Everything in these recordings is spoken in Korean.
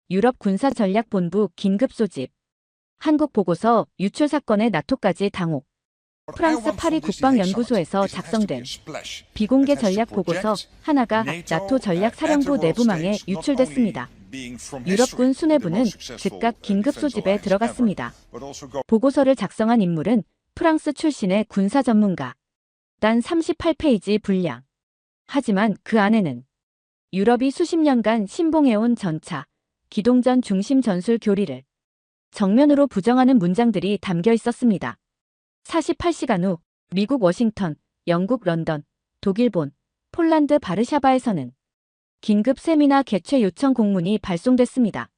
유럽 군사전략본부 긴급 소집. 한국 보고서 유출 사건의 나토까지 당혹. 프랑스 파리 국방연구소에서 작성된 비공개 전략 보고서 하나가 나토 전략사령부 내부망에 유출됐습니다. 유럽군 수뇌부는 즉각 긴급 소집에 들어갔습니다. 보고서를 작성한 인물은 프랑스 출신의 군사 전문가. 단 38페이지 분량. 하지만 그 안에는 유럽이 수십 년간 신봉해온 전차, 기동전 중심 전술 교리를 정면으로 부정하는 문장들이 담겨 있었습니다. 48시간 후 미국 워싱턴, 영국 런던, 독일 본, 폴란드 바르샤바에서는 긴급 세미나 개최 요청 공문이 발송됐습니다.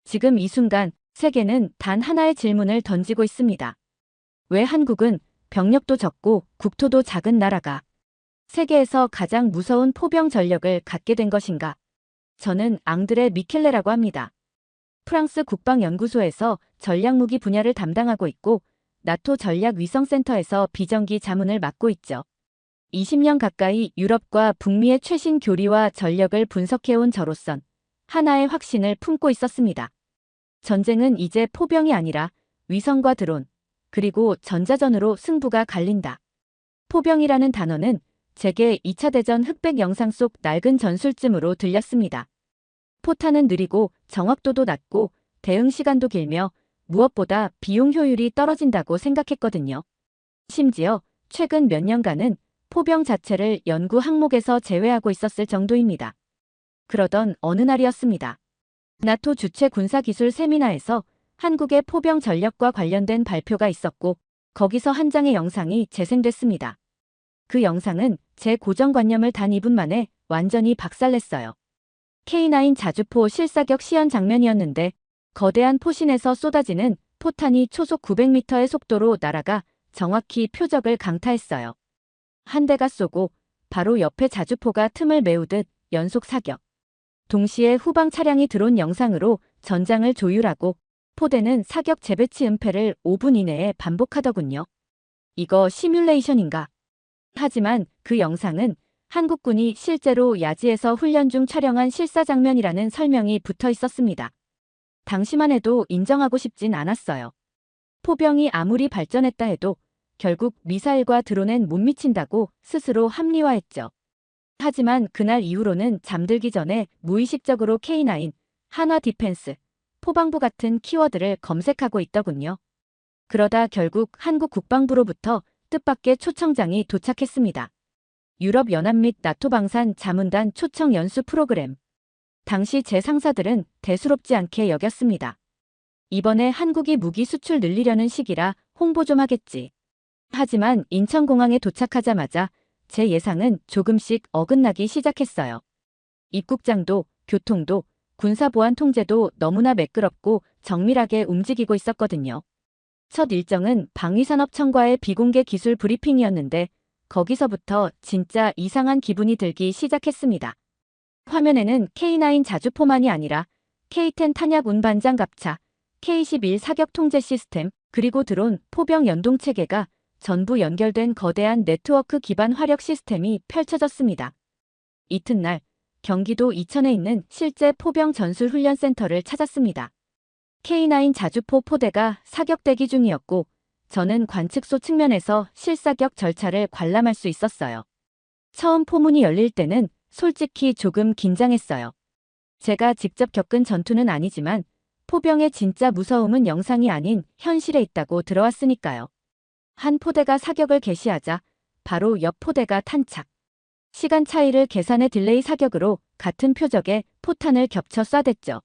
지금 이 순간 세계는 단 하나의 질문을 던지고 있습니다. 왜 한국은 병력도 적고 국토도 작은 나라가 세계에서 가장 무서운 포병 전력을 갖게 된 것인가? 저는 앙드레 미켈레라고 합니다. 프랑스 국방연구소에서 전략무기 분야를 담당하고 있고 나토 전략위성센터에서 비정기 자문을 맡고 있죠. 20년 가까이 유럽과 북미의 최신 교리와 전력을 분석해온 저로선 하나의 확신을 품고 있었습니다. 전쟁은 이제 포병이 아니라 위성과 드론, 그리고 전자전으로 승부가 갈린다. 포병이라는 단어는 제게 2차 대전 흑백 영상 속 낡은 전술쯤으로 들렸습니다. 포탄은 느리고 정확도도 낮고 대응 시간도 길며 무엇보다 비용 효율이 떨어진다고 생각했거든요. 심지어 최근 몇 년간은 포병 자체를 연구 항목에서 제외하고 있었을 정도입니다. 그러던 어느 날이었습니다. 나토 주최 군사기술 세미나에서 한국의 포병 전력과 관련된 발표가 있었고 거기서 한 장의 영상이 재생됐습니다. 그 영상은 제 고정관념을 단 2분 만에 완전히 박살냈어요. K9 자주포 실사격 시연 장면이었는데 거대한 포신에서 쏟아지는 포탄이 초속 900m의 속도로 날아가 정확히 표적을 강타했어요. 한 대가 쏘고 바로 옆에 자주포가 틈을 메우듯 연속 사격. 동시에 후방 차량이 들어온 영상으로 전장을 조율하고 포대는 사격 재배치 은폐를 5분 이내에 반복하더군요. 이거 시뮬레이션인가? 하지만 그 영상은 한국군이 실제로 야지에서 훈련 중 촬영한 실사 장면이라는 설명이 붙어 있었습니다. 당시만 해도 인정하고 싶진 않았어요. 포병이 아무리 발전했다 해도 결국 미사일과 드론엔 못 미친다고 스스로 합리화했죠. 하지만 그날 이후로는 잠들기 전에 무의식적으로 K9, 한화 디펜스, 포방부 같은 키워드를 검색하고 있더군요. 그러다 결국 한국 국방부로부터 뜻밖의 초청장이 도착했습니다. 유럽연합 및 나토 방산 자문단 초청 연수 프로그램. 당시 제 상사들은 대수롭지 않게 여겼습니다. 이번에 한국이 무기 수출 늘리려는 시기라 홍보 좀 하겠지. 하지만 인천공항에 도착하자마자 제 예상은 조금씩 어긋나기 시작했어요. 입국장도, 교통도, 군사보안 통제도 너무나 매끄럽고 정밀하게 움직이고 있었거든요. 첫 일정은 방위산업청과의 비공개 기술 브리핑이었는데 거기서부터 진짜 이상한 기분이 들기 시작했습니다. 화면에는 K9 자주포만이 아니라 K10 탄약 운반장 갑차, K11 사격 통제 시스템, 그리고 드론, 포병 연동 체계가 전부 연결된 거대한 네트워크 기반 화력 시스템이 펼쳐졌습니다. 이튿날 경기도 이천에 있는 실제 포병 전술 훈련센터를 찾았습니다. K9 자주포 포대가 사격 대기 중이었고 저는 관측소 측면에서 실사격 절차를 관람할 수 있었어요. 처음 포문이 열릴 때는 솔직히 조금 긴장했어요. 제가 직접 겪은 전투는 아니지만 포병의 진짜 무서움은 영상이 아닌 현실에 있다고 들어왔으니까요. 한 포대가 사격을 개시하자 바로 옆 포대가 탄착. 시간 차이를 계산해 딜레이 사격으로 같은 표적에 포탄을 겹쳐 쏴댔죠.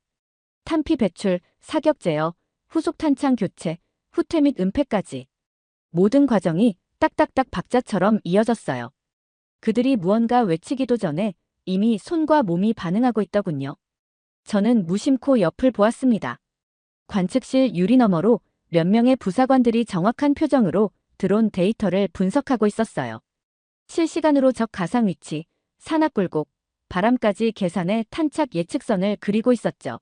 탄피 배출, 사격 제어, 후속 탄창 교체, 후퇴 및 은폐까지. 모든 과정이 딱딱딱 박자처럼 이어졌어요. 그들이 무언가 외치기도 전에 이미 손과 몸이 반응하고 있더군요. 저는 무심코 옆을 보았습니다. 관측실 유리 너머로 몇 명의 부사관들이 정확한 표정으로 드론 데이터를 분석하고 있었어요. 실시간으로 적 가상 위치, 산악 굴곡, 바람까지 계산해 탄착 예측선을 그리고 있었죠.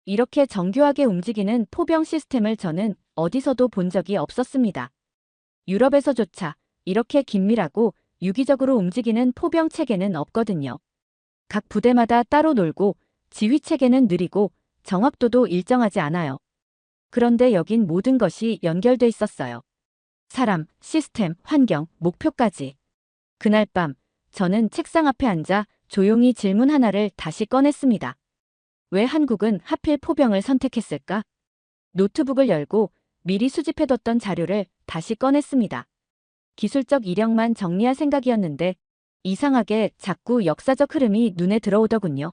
이렇게 정교하게 움직이는 포병 시스템을 저는 어디서도 본 적이 없었습니다. 유럽에서조차 이렇게 긴밀하고 유기적으로 움직이는 포병 체계는 없거든요. 각 부대마다 따로 놀고 지휘 체계는 느리고 정확도도 일정하지 않아요. 그런데 여긴 모든 것이 연결돼 있었어요. 사람, 시스템, 환경, 목표까지. 그날 밤, 저는 책상 앞에 앉아 조용히 질문 하나를 다시 꺼냈습니다. 왜 한국은 하필 포병을 선택했을까? 노트북을 열고 미리 수집해뒀던 자료를 다시 꺼냈습니다. 기술적 이력만 정리할 생각이었는데 이상하게 자꾸 역사적 흐름이 눈에 들어오더군요.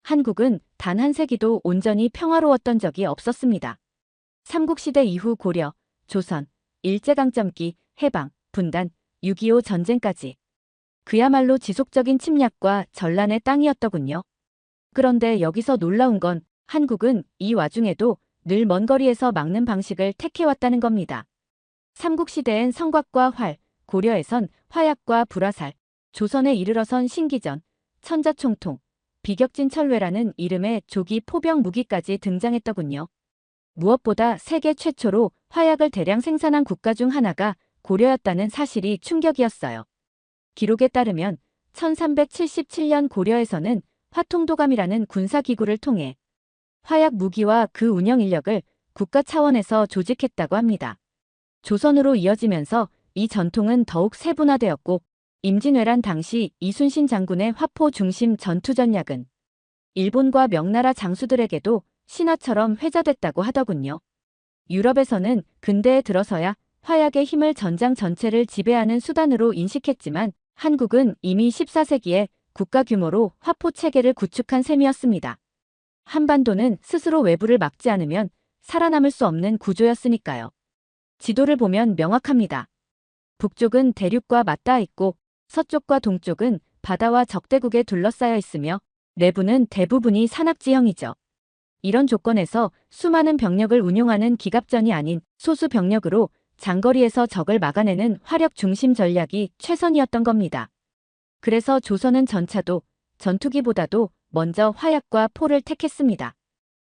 한국은 단 한 세기도 온전히 평화로웠던 적이 없었습니다. 삼국시대 이후 고려, 조선, 일제강점기, 해방, 분단, 6.25 전쟁까지. 그야말로 지속적인 침략과 전란의 땅이었더군요. 그런데 여기서 놀라운 건 한국은 이 와중에도 늘 먼 거리에서 막는 방식을 택해왔다는 겁니다. 삼국시대엔 성곽과 활, 고려에선 화약과 불화살, 조선에 이르러선 신기전, 천자총통, 비격진 철뢰라는 이름의 조기 포병 무기까지 등장했더군요. 무엇보다 세계 최초로 화약을 대량 생산한 국가 중 하나가 고려였다는 사실이 충격이었어요. 기록에 따르면 1377년 고려에서는 화통도감이라는 군사기구를 통해 화약 무기와 그 운영 인력을 국가 차원에서 조직했다고 합니다. 조선으로 이어지면서 이 전통은 더욱 세분화되었고 임진왜란 당시 이순신 장군의 화포 중심 전투 전략은 일본과 명나라 장수들에게도 신화처럼 회자됐다고 하더군요. 유럽에서는 근대에 들어서야 화약의 힘을 전장 전체를 지배하는 수단으로 인식했지만 한국은 이미 14세기에 국가 규모로 화포 체계를 구축한 셈이었습니다. 한반도는 스스로 외부를 막지 않으면 살아남을 수 없는 구조였으니까요. 지도를 보면 명확합니다. 북쪽은 대륙과 맞닿아 있고 서쪽과 동쪽은 바다와 적대국에 둘러싸여 있으며 내부는 대부분이 산악지형이죠. 이런 조건에서 수많은 병력을 운용하는 기갑전이 아닌 소수 병력으로 장거리에서 적을 막아내는 화력 중심 전략이 최선이었던 겁니다. 그래서 조선은 전차도 전투기보다도 먼저 화약과 포를 택했습니다.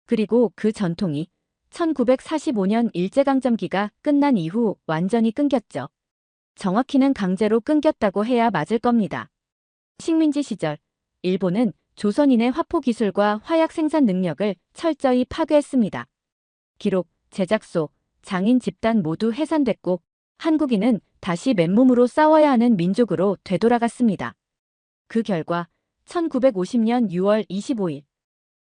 그리고 그 전통이 1945년 일제강점기가 끝난 이후 완전히 끊겼죠. 정확히는 강제로 끊겼다고 해야 맞을 겁니다. 식민지 시절 일본은 조선인의 화포 기술과 화약 생산 능력을 철저히 파괴했습니다. 기록, 제작소, 장인 집단 모두 해산됐고 한국인은 다시 맨몸으로 싸워야 하는 민족으로 되돌아갔습니다. 그 결과 1950년 6월 25일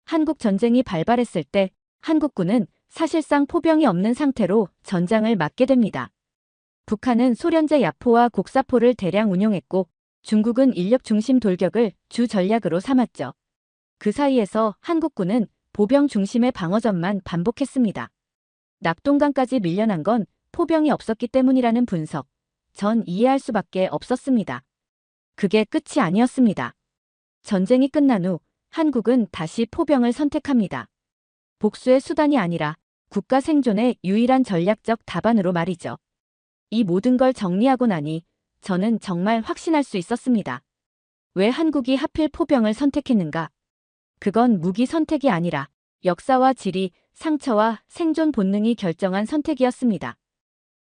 한국 전쟁이 발발했을 때 한국군은 사실상 포병이 없는 상태로 전장을 맞게 됩니다. 북한은 소련제 야포와 곡사포를 대량 운용했고 중국은 인력 중심 돌격을 주 전략으로 삼았죠. 그 사이에서 한국군은 보병 중심의 방어전만 반복했습니다. 낙동강까지 밀려난 건 포병이 없었기 때문이라는 분석, 전 이해할 수밖에 없었습니다. 그게 끝이 아니었습니다. 전쟁이 끝난 후 한국은 다시 포병을 선택합니다. 복수의 수단이 아니라 국가 생존의 유일한 전략적 답안으로 말이죠. 이 모든 걸 정리하고 나니 저는 정말 확신할 수 있었습니다. 왜 한국이 하필 포병을 선택했는가? 그건 무기 선택이 아니라 역사와 지리, 상처와 생존 본능이 결정한 선택이었습니다.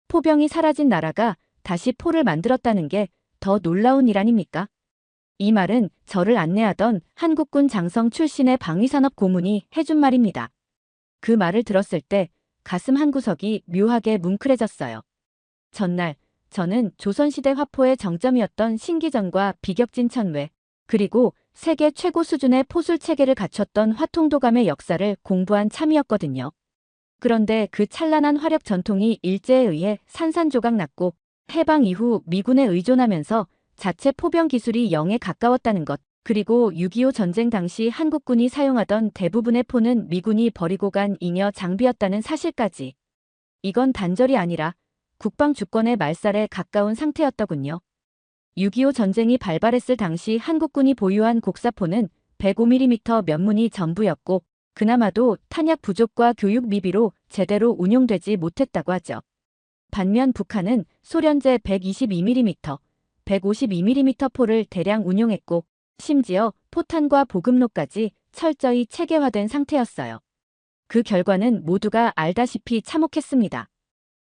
포병이 사라진 나라가 다시 포를 만들었다는 게 더 놀라운 일 아닙니까? 이 말은 저를 안내하던 한국군 장성 출신의 방위산업 고문이 해준 말입니다. 그 말을 들었을 때 가슴 한구석이 묘하게 뭉클해졌어요. 전날 저는 조선시대 화포의 정점이었던 신기전과 비격진 천외, 그리고 세계 최고 수준의 포술 체계를 갖췄던 화통도감의 역사를 공부한 참이었거든요. 그런데 그 찬란한 화력 전통이 일제에 의해 산산조각 났고 해방 이후 미군에 의존하면서 자체 포병 기술이 0에 가까웠다는 것, 그리고 6.25 전쟁 당시 한국군이 사용하던 대부분의 포는 미군이 버리고 간 잉여 장비였다는 사실까지. 이건 단절이 아니라 국방 주권의 말살에 가까운 상태였더군요. 6.25 전쟁이 발발했을 당시 한국군이 보유한 곡사포는 105mm 면문이 전부였고 그나마도 탄약 부족과 교육 미비로 제대로 운용되지 못했다고 하죠. 반면 북한은 소련제 122mm, 152mm 포를 대량 운용했고 심지어 포탄과 보급로까지 철저히 체계화된 상태였어요. 그 결과는 모두가 알다시피 참혹했습니다.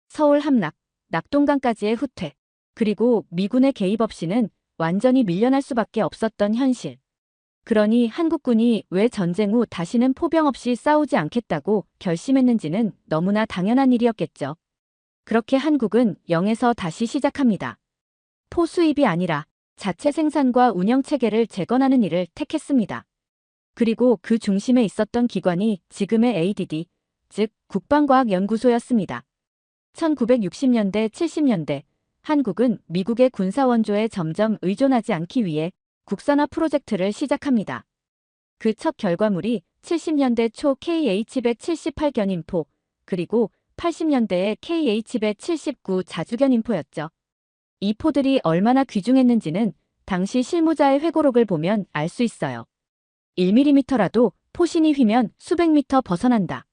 서울 함락, 낙동강까지의 후퇴, 그리고 미군의 개입 없이는 완전히 밀려날 수밖에 없었던 현실. 그러니 한국군이 왜 전쟁 후 다시는 포병 없이 싸우지 않겠다고 결심했는지는 너무나 당연한 일이었겠죠. 그렇게 한국은 0에서 다시 시작합니다. 포 수입이 아니라 자체 생산과 운영 체계를 재건하는 일을 택했습니다. 그리고 그 중심에 있었던 기관이 지금의 ADD, 즉 국방과학연구소였습니다. 1960년대, 70년대 한국은 미국의 군사원조에 점점 의존하지 않기 위해 국산화 프로젝트를 시작합니다. 그 첫 결과물이 70년대 초 KH-178 견인포, 그리고 80년대의 KH-179 자주견인포였죠. 이 포들이 얼마나 귀중했는지는 당시 실무자의 회고록을 보면 알 수 있어요. 1mm라도 포신이 휘면 수백 미터 벗어난다.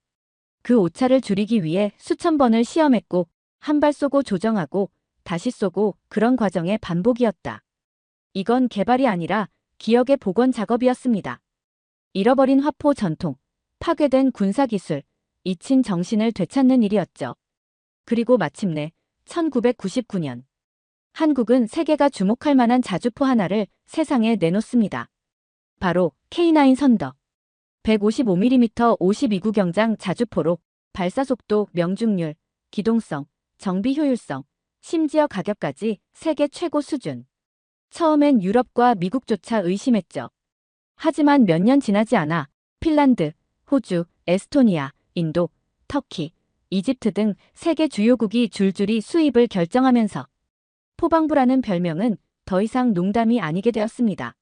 그 오차를 줄이기 위해 수천 번을 시험했고 한 발 쏘고 조정하고 다시 쏘고 그런 과정의 반복이었다. 이건 개발이 아니라 기억의 복원 작업이었습니다. 잃어버린 화포 전통, 파괴된 군사기술, 잊힌 정신을 되찾는 일이었죠. 그리고 마침내 1999년 한국은 세계가 주목할 만한 자주포 하나를 세상에 내놓습니다. 바로 K9 선더. 155mm 52구경장 자주포로 발사속도, 명중률, 기동성, 정비 효율성, 심지어 가격까지 세계 최고 수준. 처음엔 유럽과 미국조차 의심했죠. 하지만 몇 년 지나지 않아 핀란드, 호주, 에스토니아, 인도, 터키, 이집트 등 세계 주요국이 줄줄이 수입을 결정하면서 포방부라는 별명은 더 이상 농담이 아니게 되었습니다.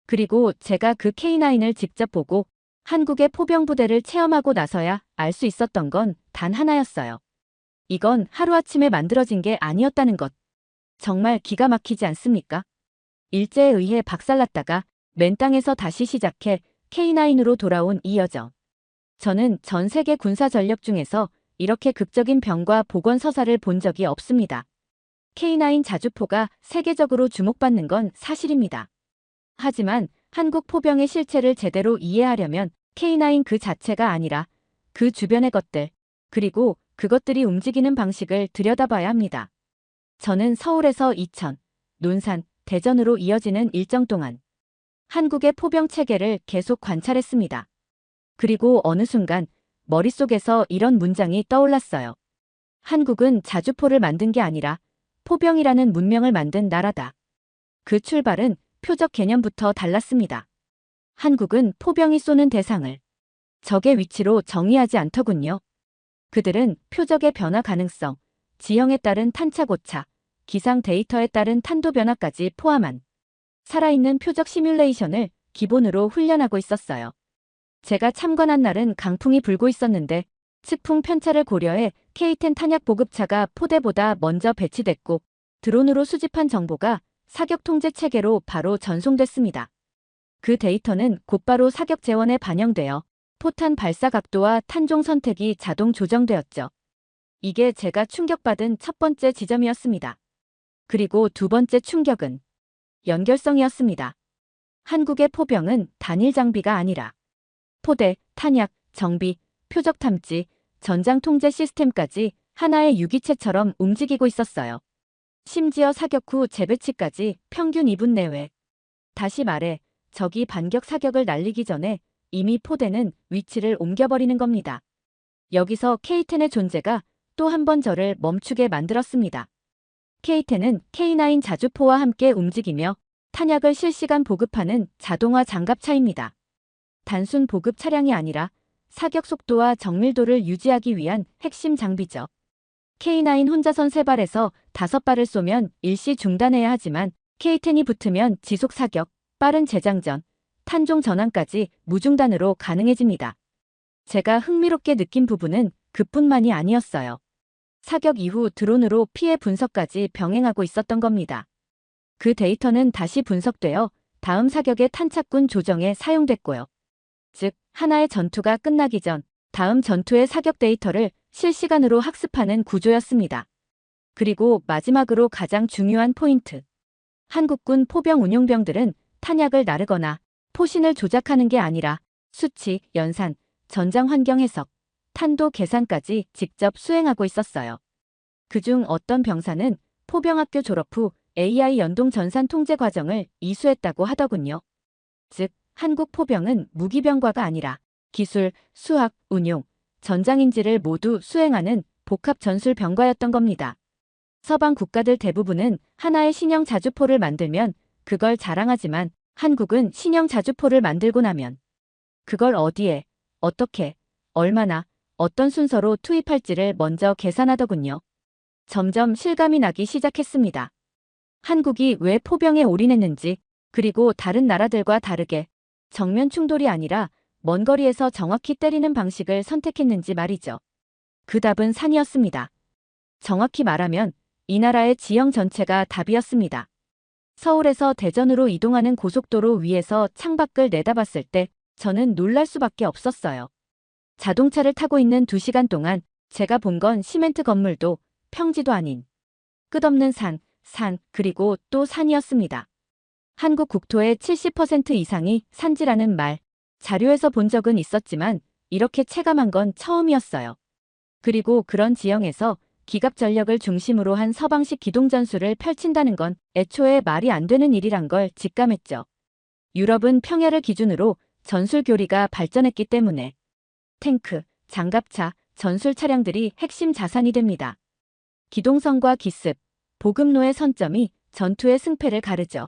그리고 제가 그 K9을 직접 보고 한국의 포병부대를 체험하고 나서야 알 수 있었던 건 단 하나였어요. 이건 하루아침에 만들어진 게 아니었다는 것. 정말 기가 막히지 않습니까? 일제에 의해 박살났다가 맨 땅에서 다시 시작해 K9으로 돌아온 이 여정. 저는 전 세계 군사 전력 중에서 이렇게 극적인 병과 복원 서사를 본 적이 없습니다. K9 자주포가 세계적으로 주목받는 건 사실입니다. 하지만 한국 포병의 실체를 제대로 이해하려면 K9 그 자체가 아니라 그 주변의 것들, 그리고 그것들이 움직이는 방식을 들여다봐야 합니다. 저는 서울에서 이천, 논산, 대전으로 이어지는 일정 동안 한국의 포병 체계를 계속 관찰했습니다. 그리고 어느 순간 머릿속에서 이런 문장이 떠올랐어요. 한국은 자주포를 만든 게 아니라 포병이라는 문명을 만든 나라다. 그 출발은 표적 개념부터 달랐습니다. 한국은 포병이 쏘는 대상을 적의 위치로 정의하지 않더군요. 그들은 표적의 변화 가능성, 지형에 따른 탄착 오차, 기상 데이터에 따른 탄도 변화까지 포함한 살아있는 표적 시뮬레이션을 기본으로 훈련하고 있었어요. 제가 참관한 날은 강풍이 불고 있었는데 측풍 편차를 고려해 K-10 탄약 보급차가 포대보다 먼저 배치됐고 드론으로 수집한 정보가 사격 통제 체계로 바로 전송됐습니다. 그 데이터는 곧바로 사격 재원에 반영되어 포탄 발사 각도와 탄종 선택이 자동 조정되었죠. 이게 제가 충격받은 첫 번째 지점이었습니다. 그리고 두 번째 충격은 연결성이었습니다. 한국의 포병은 단일 장비가 아니라 포대, 탄약, 정비, 표적 탐지, 전장 통제 시스템까지 하나의 유기체처럼 움직이고 있었어요. 심지어 사격 후 재배치까지 평균 2분 내외. 다시 말해 적이 반격 사격을 날리기 전에 이미 포대는 위치를 옮겨버리는 겁니다. 여기서 K-10의 존재가 또 한 번 저를 멈추게 만들었습니다. K-10은 K9 자주포와 함께 움직이며 탄약을 실시간 보급하는 자동화 장갑차입니다. 단순 보급 차량이 아니라 사격 속도와 정밀도를 유지하기 위한 핵심 장비죠. K9 혼자선 3발에서 5발을 쏘면 일시 중단해야 하지만 K-10이 붙으면 지속 사격, 빠른 재장전, 탄종 전환까지 무중단으로 가능해집니다. 제가 흥미롭게 느낀 부분은 그뿐만이 아니었어요. 사격 이후 드론으로 피해 분석까지 병행하고 있었던 겁니다. 그 데이터는 다시 분석되어 다음 사격의 탄착군 조정에 사용됐고요. 즉, 하나의 전투가 끝나기 전 다음 전투의 사격 데이터를 실시간으로 학습하는 구조였습니다. 그리고 마지막으로 가장 중요한 포인트. 한국군 포병 운용병들은 탄약을 나르거나 포신을 조작하는 게 아니라 수치, 연산, 전장 환경 해석, 탄도 계산까지 직접 수행하고 있었어요. 그중 어떤 병사는 포병학교 졸업 후 AI 연동 전산 통제 과정을 이수했다고 하더군요. 즉, 한국 포병은 무기병과가 아니라 기술, 수학, 운용, 전장인지를 모두 수행하는 복합 전술병과였던 겁니다. 서방 국가들 대부분은 하나의 신형 자주포를 만들면 그걸 자랑하지만 한국은 신형 자주포를 만들고 나면 그걸 어디에, 어떻게, 얼마나, 어떤 순서로 투입할지를 먼저 계산하더군요. 점점 실감이 나기 시작했습니다. 한국이 왜 포병에 올인했는지, 그리고 다른 나라들과 다르게 정면 충돌이 아니라 먼 거리에서 정확히 때리는 방식을 선택했는지 말이죠. 그 답은 산이었습니다. 정확히 말하면 이 나라의 지형 전체가 답이었습니다. 서울에서 대전으로 이동하는 고속도로 위에서 창밖을 내다봤을 때 저는 놀랄 수밖에 없었어요. 자동차를 타고 있는 2시간 동안 제가 본 건 시멘트 건물도 평지도 아닌 끝없는 산, 그리고 또 산이었습니다. 한국 국토의 70% 이상이 산지라는 말, 자료에서 본 적은 있었지만 이렇게 체감한 건 처음이었어요. 그리고 그런 지형에서 기갑 전력을 중심으로 한 서방식 기동전술을 펼친다는 건 애초에 말이 안 되는 일이란 걸 직감했죠. 유럽은 평야를 기준으로 전술 교리가 발전했기 때문에 탱크, 장갑차, 전술 차량들이 핵심 자산이 됩니다. 기동성과 기습, 보급로의 선점이 전투의 승패를 가르죠.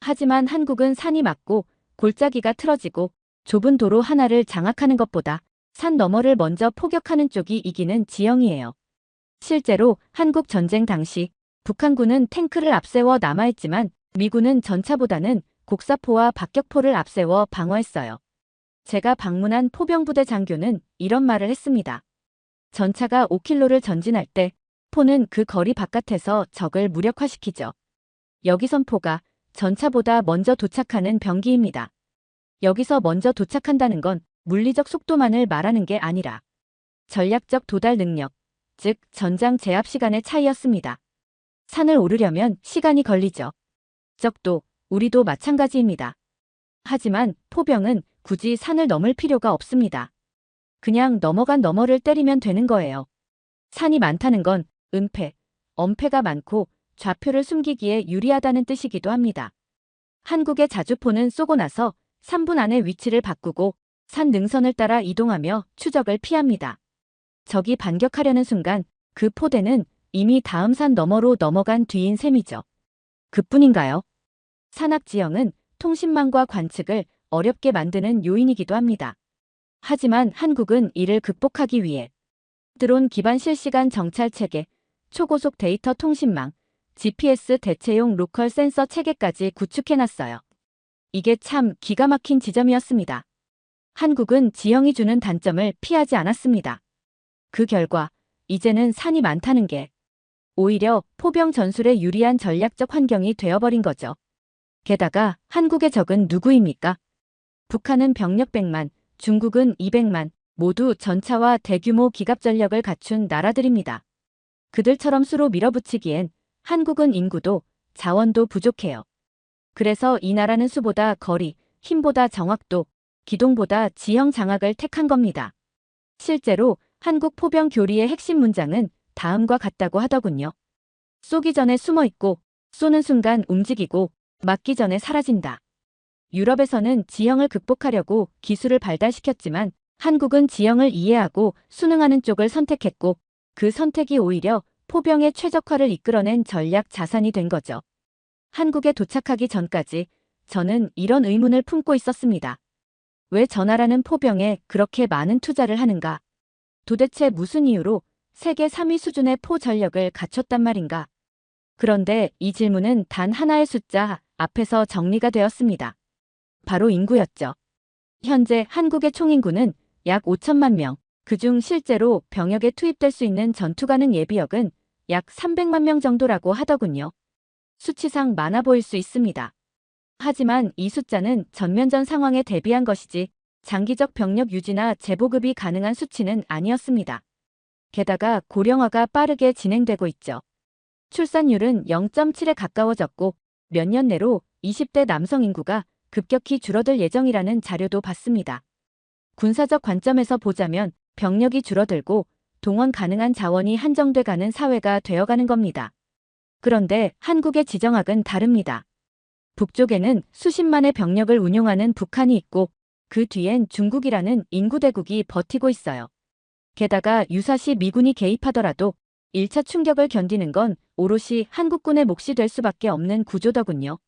하지만 한국은 산이 막고 골짜기가 틀어지고 좁은 도로 하나를 장악하는 것보다 산 너머를 먼저 포격하는 쪽이 이기는 지형이에요. 실제로 한국 전쟁 당시 북한군은 탱크를 앞세워 남하했지만 미군은 전차보다는 곡사포와 박격포를 앞세워 방어했어요. 제가 방문한 포병부대 장교는 이런 말을 했습니다. 전차가 5km를 전진할 때 포는 그 거리 바깥에서 적을 무력화시키죠. 여기선 포가 전차보다 먼저 도착하는 병기입니다. 여기서 먼저 도착한다는 건 물리적 속도만을 말하는 게 아니라 전략적 도달 능력, 즉 전장 제압 시간의 차이였습니다. 산을 오르려면 시간이 걸리죠. 적도, 우리도 마찬가지입니다. 하지만 포병은 굳이 산을 넘을 필요가 없습니다. 그냥 넘어간 너머를 때리면 되는 거예요. 산이 많다는 건 은폐, 엄폐가 많고 좌표를 숨기기에 유리하다는 뜻이기도 합니다. 한국의 자주포는 쏘고 나서 3분 안에 위치를 바꾸고 산 능선을 따라 이동하며 추적을 피합니다. 적이 반격하려는 순간 그 포대는 이미 다음 산 너머로 넘어간 뒤인 셈이죠. 그뿐인가요? 산악 지형은 통신망과 관측을 어렵게 만드는 요인이기도 합니다. 하지만 한국은 이를 극복하기 위해 드론 기반 실시간 정찰 체계, 초고속 데이터 통신망, GPS 대체용 로컬 센서 체계까지 구축해놨어요. 이게 참 기가 막힌 지점이었습니다. 한국은 지형이 주는 단점을 피하지 않았습니다. 그 결과 이제는 산이 많다는 게 오히려 포병 전술에 유리한 전략적 환경이 되어버린 거죠. 게다가 한국의 적은 누구입니까? 북한은 병력 100만, 중국은 200만, 모두 전차와 대규모 기갑 전력을 갖춘 나라들입니다. 그들처럼 수로 밀어붙이기엔 한국은 인구도 자원도 부족해요. 그래서 이 나라는 수보다 거리, 힘보다 정확도, 기동보다 지형 장악을 택한 겁니다. 실제로 한국 포병 교리의 핵심 문장은 다음과 같다고 하더군요. 쏘기 전에 숨어있고 쏘는 순간 움직이고 맞기 전에 사라진다. 유럽에서는 지형을 극복하려고 기술을 발달시켰지만 한국은 지형을 이해하고 순응하는 쪽을 선택했고 그 선택이 오히려 포병의 최적화를 이끌어낸 전략 자산이 된 거죠. 한국에 도착하기 전까지 저는 이런 의문을 품고 있었습니다. 왜 저 나라는 포병에 그렇게 많은 투자를 하는가? 도대체 무슨 이유로 세계 3위 수준의 포 전력을 갖췄단 말인가? 그런데 이 질문은 단 하나의 숫자 앞에서 정리가 되었습니다. 바로 인구였죠. 현재 한국의 총인구는 약 5천만 명, 그중 실제로 병역에 투입될 수 있는 전투 가능 예비역은 약 300만 명 정도라고 하더군요. 수치상 많아 보일 수 있습니다. 하지만 이 숫자는 전면전 상황에 대비한 것이지 장기적 병력 유지나 재보급이 가능한 수치는 아니었습니다. 게다가 고령화가 빠르게 진행되고 있죠. 출산율은 0.7에 가까워졌고 몇 년 내로 20대 남성 인구가 급격히 줄어들 예정이라는 자료도 봤습니다. 군사적 관점에서 보자면 병력이 줄어들고 동원 가능한 자원이 한정돼가는 사회가 되어가는 겁니다. 그런데 한국의 지정학은 다릅니다. 북쪽에는 수십만의 병력을 운용하는 북한이 있고 그 뒤엔 중국이라는 인구대국이 버티고 있어요. 게다가 유사시 미군이 개입하더라도 1차 충격을 견디는 건 오롯이 한국군의 몫이 될 수밖에 없는 구조더군요.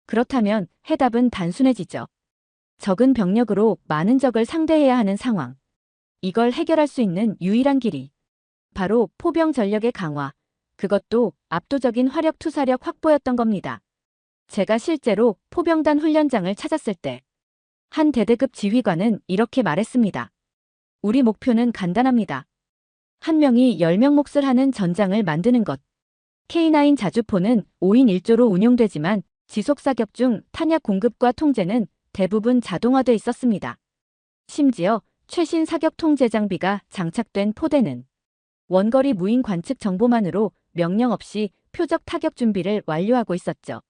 그렇다면 해답은 단순해지죠. 적은 병력으로 많은 적을 상대해야 하는 상황. 이걸 해결할 수 있는 유일한 길이 바로 포병 전력의 강화, 그것도 압도적인 화력 투사력 확보였던 겁니다. 제가 실제로 포병단 훈련장을 찾았을 때 한 대대급 지휘관은 이렇게 말했습니다. 우리 목표는 간단합니다. 한 명이 10명 몫을 하는 전장을 만드는 것. K9 자주포는 5인 1조로 운용되지만 지속사격 중 탄약 공급과 통제는 대부분 자동화돼 있었습니다. 심지어 최신 사격 통제 장비가 장착된 포대는 원거리 무인 관측 정보만으로 명령 없이 표적 타격 준비를 완료하고 있었죠.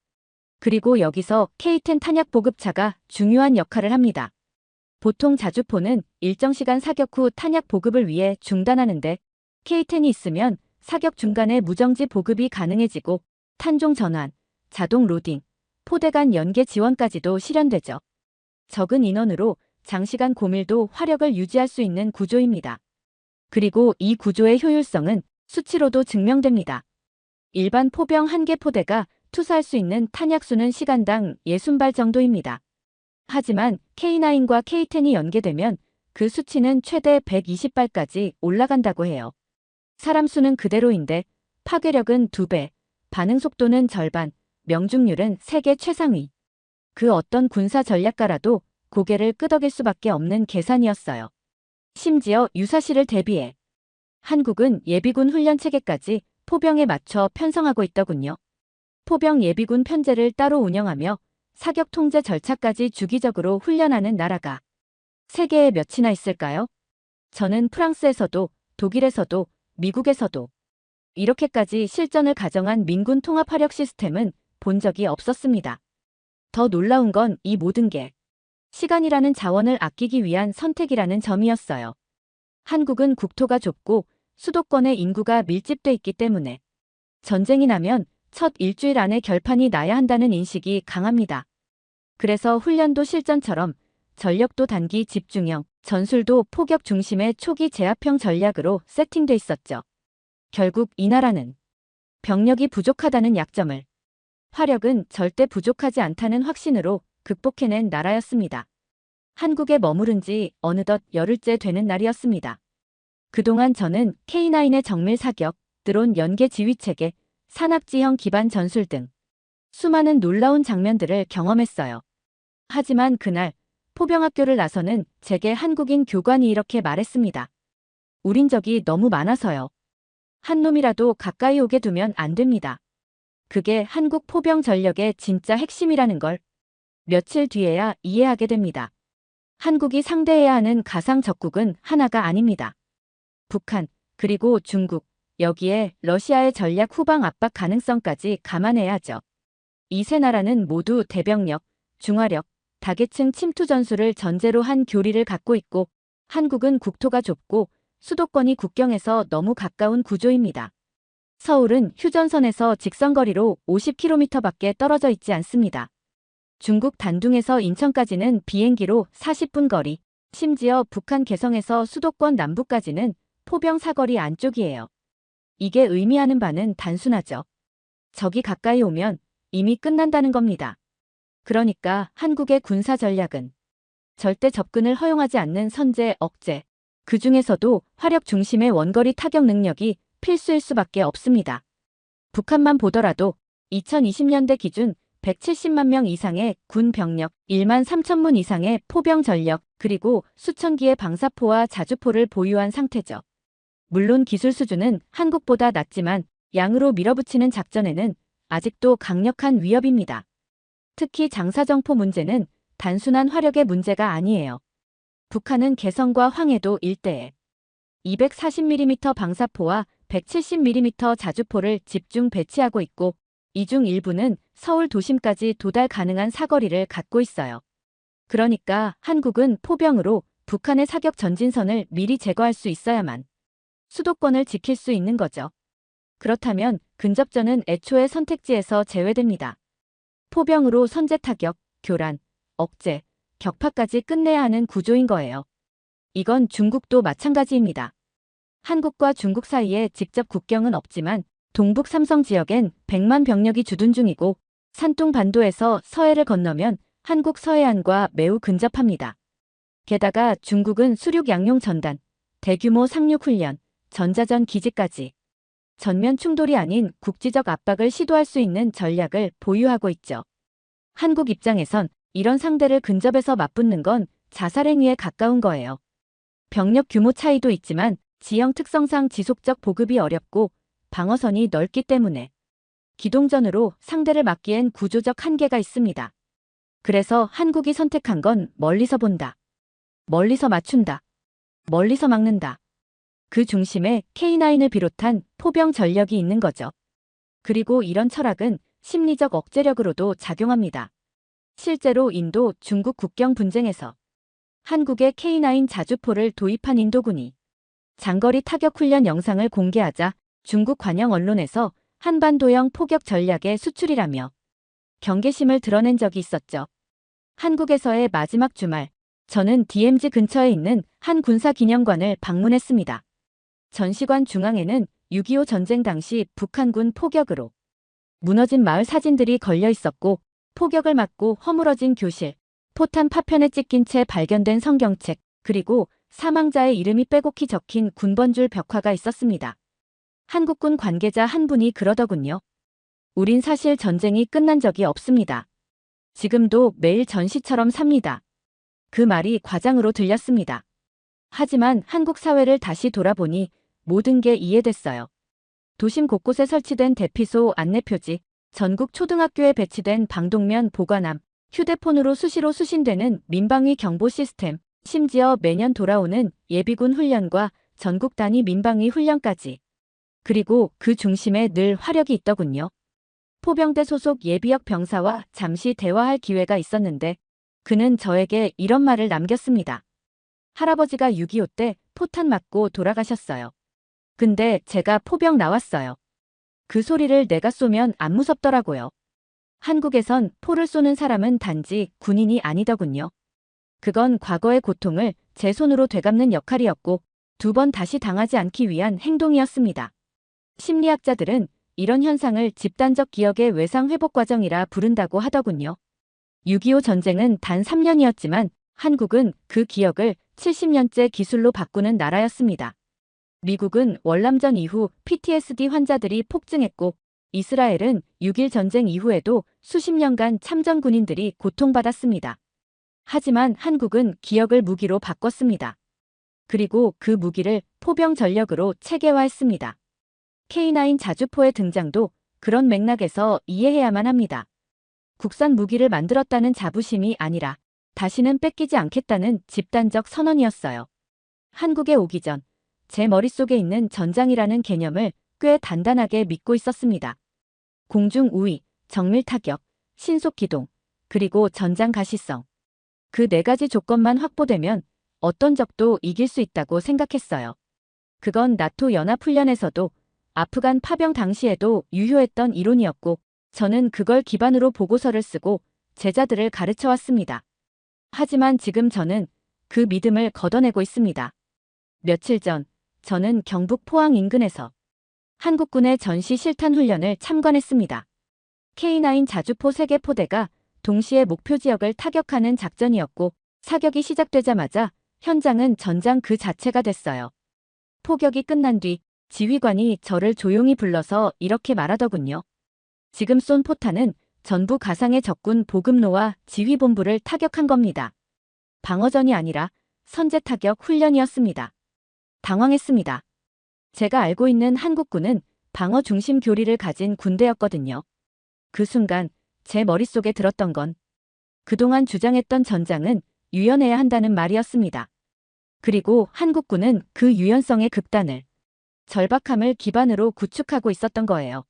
그리고 여기서 K10 탄약 보급차가 중요한 역할을 합니다. 보통 자주포는 일정 시간 사격 후 탄약 보급을 위해 중단하는데 K10이 있으면 사격 중간에 무정지 보급이 가능해지고 탄종 전환, 자동 로딩, 포대 간 연계 지원까지도 실현되죠. 적은 인원으로 장시간 고밀도 화력을 유지할 수 있는 구조입니다. 그리고 이 구조의 효율성은 수치로도 증명됩니다. 일반 포병 1개 포대가 투사할 수 있는 탄약수는 시간당 60발 정도입니다. 하지만 K9과 K10이 연계되면 그 수치는 최대 120발까지 올라간다고 해요. 사람 수는 그대로인데 파괴력은 2배, 반응 속도는 절반, 명중률은 세계 최상위. 그 어떤 군사 전략가라도 고개를 끄덕일 수밖에 없는 계산이었어요. 심지어 유사시를 대비해 한국은 예비군 훈련 체계까지 포병에 맞춰 편성하고 있더군요. 포병 예비군 편제를 따로 운영하며 사격 통제 절차까지 주기적으로 훈련하는 나라가 세계에 몇이나 있을까요? 저는 프랑스에서도 독일에서도 미국에서도 이렇게까지 실전을 가정한 민군 통합 화력 시스템은 본 적이 없었습니다. 더 놀라운 건 이 모든 게 시간이라는 자원을 아끼기 위한 선택이라는 점이었어요. 한국은 국토가 좁고 수도권에 인구가 밀집돼 있기 때문에 전쟁이 나면 첫 일주일 안에 결판이 나야 한다는 인식이 강합니다. 그래서 훈련도 실전처럼 전력도 단기 집중형, 전술도 포격 중심의 초기 제압형 전략으로 세팅돼 있었죠. 결국 이 나라는 병력이 부족하다는 약점을 화력은 절대 부족하지 않다는 확신으로 극복해낸 나라였습니다. 한국에 머무른 지 어느덧 열흘째 되는 날이었습니다. 그동안 저는 K9의 정밀 사격, 드론 연계 지휘체계, 산악지형 기반 전술 등 수많은 놀라운 장면들을 경험했어요. 하지만 그날 포병학교를 나서는 제게 한국인 교관이 이렇게 말했습니다. 우린 적이 너무 많아서요. 한 놈이라도 가까이 오게 두면 안 됩니다. 그게 한국 포병 전력의 진짜 핵심이라는 걸 며칠 뒤에야 이해하게 됩니다. 한국이 상대해야 하는 가상 적국은 하나가 아닙니다. 북한, 그리고 중국, 여기에 러시아의 전략 후방 압박 가능성까지 감안해야 하죠. 이 세 나라는 모두 대병력, 중화력, 다계층 침투 전술을 전제로 한 교리를 갖고 있고 한국은 국토가 좁고 수도권이 국경에서 너무 가까운 구조입니다. 서울은 휴전선에서 직선거리로 50km밖에 떨어져 있지 않습니다. 중국 단둥에서 인천까지는 비행기로 40분 거리, 심지어 북한 개성에서 수도권 남부까지는 포병 사거리 안쪽이에요. 이게 의미하는 바는 단순하죠. 적이 가까이 오면 이미 끝난다는 겁니다. 그러니까 한국의 군사 전략은 절대 접근을 허용하지 않는 선제, 억제, 그 중에서도 화력 중심의 원거리 타격 능력이 필수일 수밖에 없습니다. 북한만 보더라도 2020년대 기준 170만 명 이상의 군 병력, 1만 3천 문 이상의 포병 전력, 그리고 수천 기의 방사포와 자주포를 보유한 상태죠. 물론 기술 수준은 한국보다 낮지만 양으로 밀어붙이는 작전에는 아직도 강력한 위협입니다. 특히 장사정포 문제는 단순한 화력의 문제가 아니에요. 북한은 개성과 황해도 일대에 240mm 방사포와 170mm 자주포를 집중 배치하고 있고 이 중 일부는 서울 도심까지 도달 가능한 사거리를 갖고 있어요. 그러니까 한국은 포병으로 북한의 사격 전진선을 미리 제거할 수 있어야만 수도권을 지킬 수 있는 거죠. 그렇다면 근접전은 애초에 선택지에서 제외됩니다. 포병으로 선제 타격, 교란, 억제, 격파까지 끝내야 하는 구조인 거예요. 이건 중국도 마찬가지입니다. 한국과 중국 사이에 직접 국경은 없지만 동북 삼성 지역엔 100만 병력이 주둔 중이고 산둥 반도에서 서해를 건너면 한국 서해안과 매우 근접합니다. 게다가 중국은 수륙 양용 전단, 대규모 상륙 훈련, 전자전 기지까지 전면 충돌이 아닌 국지적 압박을 시도할 수 있는 전략을 보유하고 있죠. 한국 입장에선 이런 상대를 근접해서 맞붙는 건 자살행위에 가까운 거예요. 병력 규모 차이도 있지만 지형 특성상 지속적 보급이 어렵고 방어선이 넓기 때문에 기동전으로 상대를 막기엔 구조적 한계가 있습니다. 그래서 한국이 선택한 건 멀리서 본다. 멀리서 맞춘다. 멀리서 막는다. 그 중심에 K9을 비롯한 포병 전력이 있는 거죠. 그리고 이런 철학은 심리적 억제력으로도 작용합니다. 실제로 인도 중국 국경 분쟁에서 한국의 K9 자주포를 도입한 인도군이 장거리 타격 훈련 영상을 공개하자 중국 관영 언론에서 한반도형 포격 전략의 수출이라며 경계심을 드러낸 적이 있었죠. 한국에서의 마지막 주말, 저는 DMZ 근처에 있는 한 군사기념관을 방문했습니다. 전시관 중앙에는 6.25 전쟁 당시 북한군 포격으로 무너진 마을 사진들이 걸려 있었고 포격을 맞고 허물어진 교실, 포탄 파편에 찢긴 채 발견된 성경책, 그리고 사망자의 이름이 빼곡히 적힌 군번줄 벽화가 있었습니다. 한국군 관계자 한 분이 그러더군요. 우린 사실 전쟁이 끝난 적이 없습니다. 지금도 매일 전시처럼 삽니다. 그 말이 과장으로 들렸습니다. 하지만 한국 사회를 다시 돌아보니 모든 게 이해됐어요. 도심 곳곳에 설치된 대피소 안내표지, 전국 초등학교에 배치된 방독면 보관함, 휴대폰으로 수시로 수신되는 민방위 경보 시스템, 심지어 매년 돌아오는 예비군 훈련과 전국 단위 민방위 훈련까지. 그리고 그 중심에 늘 화력이 있더군요. 포병대 소속 예비역 병사와 잠시 대화할 기회가 있었는데 그는 저에게 이런 말을 남겼습니다. 할아버지가 6.25 때 포탄 맞고 돌아가셨어요. 근데 제가 포병 나왔어요. 그 소리를 내가 쏘면 안 무섭더라고요. 한국에선 포를 쏘는 사람은 단지 군인이 아니더군요. 그건 과거의 고통을 제 손으로 되갚는 역할이었고 2번 다시 당하지 않기 위한 행동이었습니다. 심리학자들은 이런 현상을 집단적 기억의 외상 회복 과정이라 부른다고 하더군요. 6.25 전쟁은 단 3년이었지만 한국은 그 기억을 70년째 기술로 바꾸는 나라였습니다. 미국은 월남전 이후 PTSD 환자들이 폭증했고 이스라엘은 6.1 전쟁 이후에도 수십 년간 참전 군인들이 고통받았습니다. 하지만 한국은 기억을 무기로 바꿨습니다. 그리고 그 무기를 포병 전력으로 체계화했습니다. K9 자주포의 등장도 그런 맥락에서 이해해야만 합니다. 국산 무기를 만들었다는 자부심이 아니라 다시는 뺏기지 않겠다는 집단적 선언이었어요. 한국에 오기 전 제 머릿속에 있는 전장이라는 개념을 꽤 단단하게 믿고 있었습니다. 공중 우위, 정밀 타격, 신속 기동, 그리고 전장 가시성. 그 4가지 조건만 확보되면 어떤 적도 이길 수 있다고 생각했어요. 그건 나토 연합훈련에서도 아프간 파병 당시에도 유효했던 이론이었고 저는 그걸 기반으로 보고서를 쓰고 제자들을 가르쳐 왔습니다. 하지만 지금 저는 그 믿음을 걷어내고 있습니다. 며칠 전 저는 경북 포항 인근에서 한국군의 전시 실탄 훈련을 참관했습니다. K9 자주포 3개 포대가 동시에 목표 지역을 타격하는 작전이었고 사격이 시작되자마자 현장은 전장 그 자체가 됐어요. 포격이 끝난 뒤 지휘관이 저를 조용히 불러서 이렇게 말하더군요. 지금 쏜 포탄은 전부 가상의 적군 보급로와 지휘본부를 타격한 겁니다. 방어전이 아니라 선제 타격 훈련이었습니다. 당황했습니다. 제가 알고 있는 한국군은 방어 중심 교리를 가진 군대였거든요. 그 순간 제 머릿속에 들었던 건 그동안 주장했던 전장은 유연해야 한다는 말이었습니다. 그리고 한국군은 그 유연성의 극단을 절박함을 기반으로 구축하고 있었던 거예요.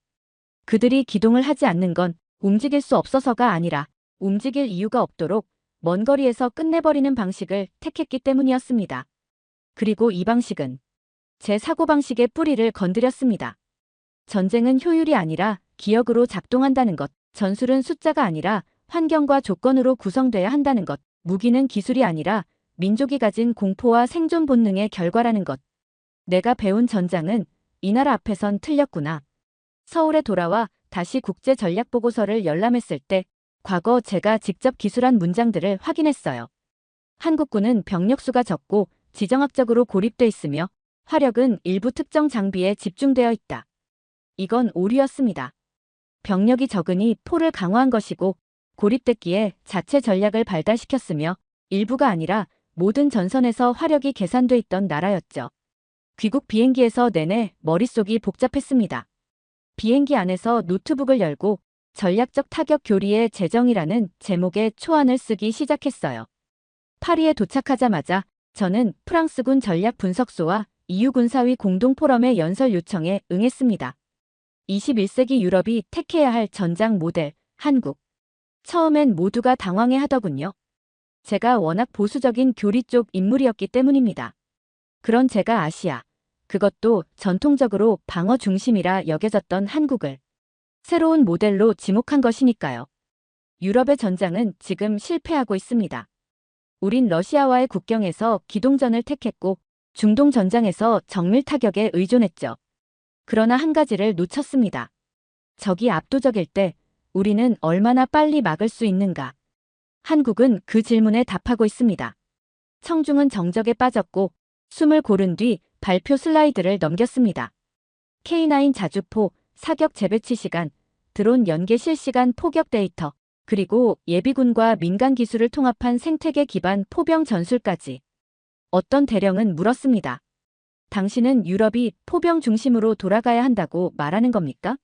그들이 기동을 하지 않는 건 움직일 수 없어서가 아니라 움직일 이유가 없도록 먼 거리에서 끝내버리는 방식을 택했기 때문이었습니다. 그리고 이 방식은 제 사고방식의 뿌리를 건드렸습니다. 전쟁은 효율이 아니라 기억으로 작동한다는 것. 전술은 숫자가 아니라 환경과 조건으로 구성돼야 한다는 것. 무기는 기술이 아니라 민족이 가진 공포와 생존 본능의 결과라는 것. 내가 배운 전장은 이 나라 앞에선 틀렸구나. 서울에 돌아와 다시 국제 전략 보고서를 열람했을 때 과거 제가 직접 기술한 문장들을 확인했어요. 한국군은 병력수가 적고 지정학적으로 고립돼 있으며 화력은 일부 특정 장비에 집중되어 있다. 이건 오류였습니다. 병력이 적으니 포를 강화한 것이고 고립됐기에 자체 전략을 발달시켰으며 일부가 아니라 모든 전선에서 화력이 계산돼 있던 나라였죠. 귀국 비행기에서 내내 머릿속이 복잡했습니다. 비행기 안에서 노트북을 열고 전략적 타격 교리의 재정이라는 제목의 초안을 쓰기 시작했어요. 파리에 도착하자마자 저는 프랑스군 전략 분석소와 EU 군사위 공동 포럼의 연설 요청에 응했습니다. 21세기 유럽이 택해야 할 전장 모델, 한국. 처음엔 모두가 당황해 하더군요. 제가 워낙 보수적인 교리 쪽 인물이었기 때문입니다. 그런 제가 아시아, 그것도 전통적으로 방어 중심이라 여겨졌던 한국을 새로운 모델로 지목한 것이니까요. 유럽의 전장은 지금 실패하고 있습니다. 우린 러시아와의 국경에서 기동전을 택했고 중동 전장에서 정밀 타격에 의존했죠. 그러나 한 가지를 놓쳤습니다. 적이 압도적일 때 우리는 얼마나 빨리 막을 수 있는가? 한국은 그 질문에 답하고 있습니다. 청중은 정적에 빠졌고 숨을 고른 뒤 발표 슬라이드를 넘겼습니다. K9 자주포, 사격 재배치 시간, 드론 연계 실시간 포격 데이터, 그리고 예비군과 민간 기술을 통합한 생태계 기반 포병 전술까지. 어떤 대령은 물었습니다. 당신은 유럽이 포병 중심으로 돌아가야 한다고 말하는 겁니까?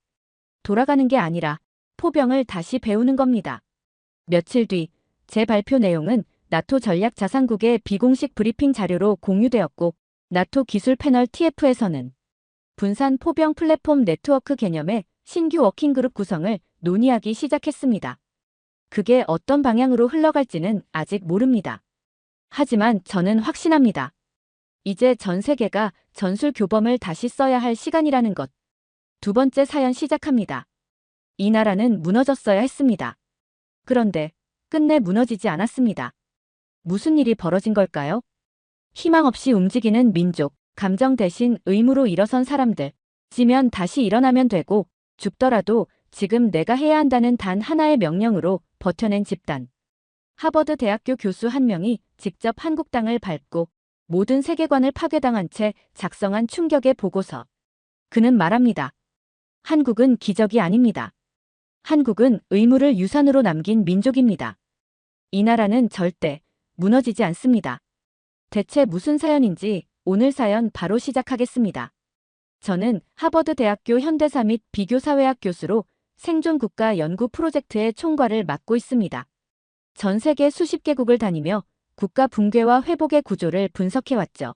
돌아가는 게 아니라 포병을 다시 배우는 겁니다. 며칠 뒤 제 발표 내용은 나토 전략 자산국의 비공식 브리핑 자료로 공유되었고 나토 기술 패널 TF에서는 분산 포병 플랫폼 네트워크 개념의 신규 워킹그룹 구성을 논의하기 시작했습니다. 그게 어떤 방향으로 흘러갈지는 아직 모릅니다. 하지만 저는 확신합니다. 이제 전 세계가 전술 교범을 다시 써야 할 시간이라는 것. 두 번째 사연 시작합니다. 이 나라는 무너졌어야 했습니다. 그런데 끝내 무너지지 않았습니다. 무슨 일이 벌어진 걸까요? 희망 없이 움직이는 민족, 감정 대신 의무로 일어선 사람들. 지면 다시 일어나면 되고 죽더라도 지금 내가 해야 한다는 단 하나의 명령으로 버텨낸 집단. 하버드 대학교 교수 한 명이 직접 한국 땅을 밟고 모든 세계관을 파괴당한 채 작성한 충격의 보고서. 그는 말합니다. 한국은 기적이 아닙니다. 한국은 의무를 유산으로 남긴 민족입니다. 이 나라는 절대 무너지지 않습니다. 대체 무슨 사연인지 오늘 사연 바로 시작하겠습니다. 저는 하버드 대학교 현대사 및 비교사회학 교수로 생존국가 연구 프로젝트의 총괄을 맡고 있습니다. 전 세계 수십 개국을 다니며 국가 붕괴와 회복의 구조를 분석해왔죠.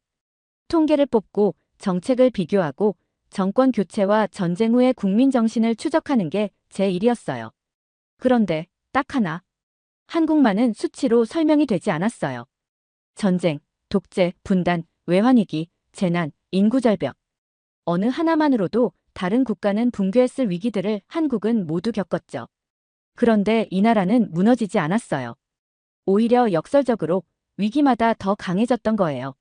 통계를 뽑고 정책을 비교하고 정권 교체와 전쟁 후의 국민 정신을 추적하는 게 제 일이었어요. 그런데 딱 하나. 한국만은 수치로 설명이 되지 않았어요. 전쟁, 독재, 분단, 외환위기, 재난, 인구절벽. 어느 하나만으로도 다른 국가는 붕괴했을 위기들을 한국은 모두 겪었죠. 그런데 이 나라는 무너지지 않았어요. 오히려 역설적으로 위기마다 더 강해졌던 거예요.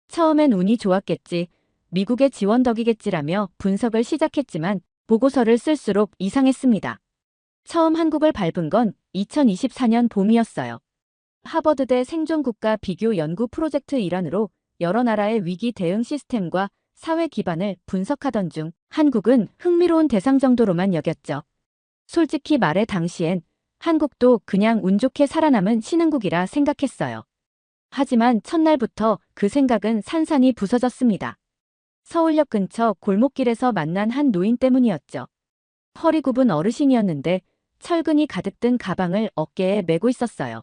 처음엔 운이 좋았겠지, 미국의 지원 덕이겠지라며 분석을 시작했지만 보고서를 쓸수록 이상했습니다. 처음 한국을 밟은 건 2024년 봄이었어요. 하버드대 생존국가 비교 연구 프로젝트 일환으로 여러 나라의 위기 대응 시스템과 사회 기반을 분석하던 중 한국은 흥미로운 대상 정도로만 여겼죠. 솔직히 말해 당시엔 한국도 그냥 운 좋게 살아남은 신흥국이라 생각했어요. 하지만 첫날부터 그 생각은 산산이 부서졌습니다. 서울역 근처 골목길에서 만난 한 노인 때문이었죠. 허리 굽은 어르신이었는데 철근이 가득 든 가방을 어깨에 메고 있었어요.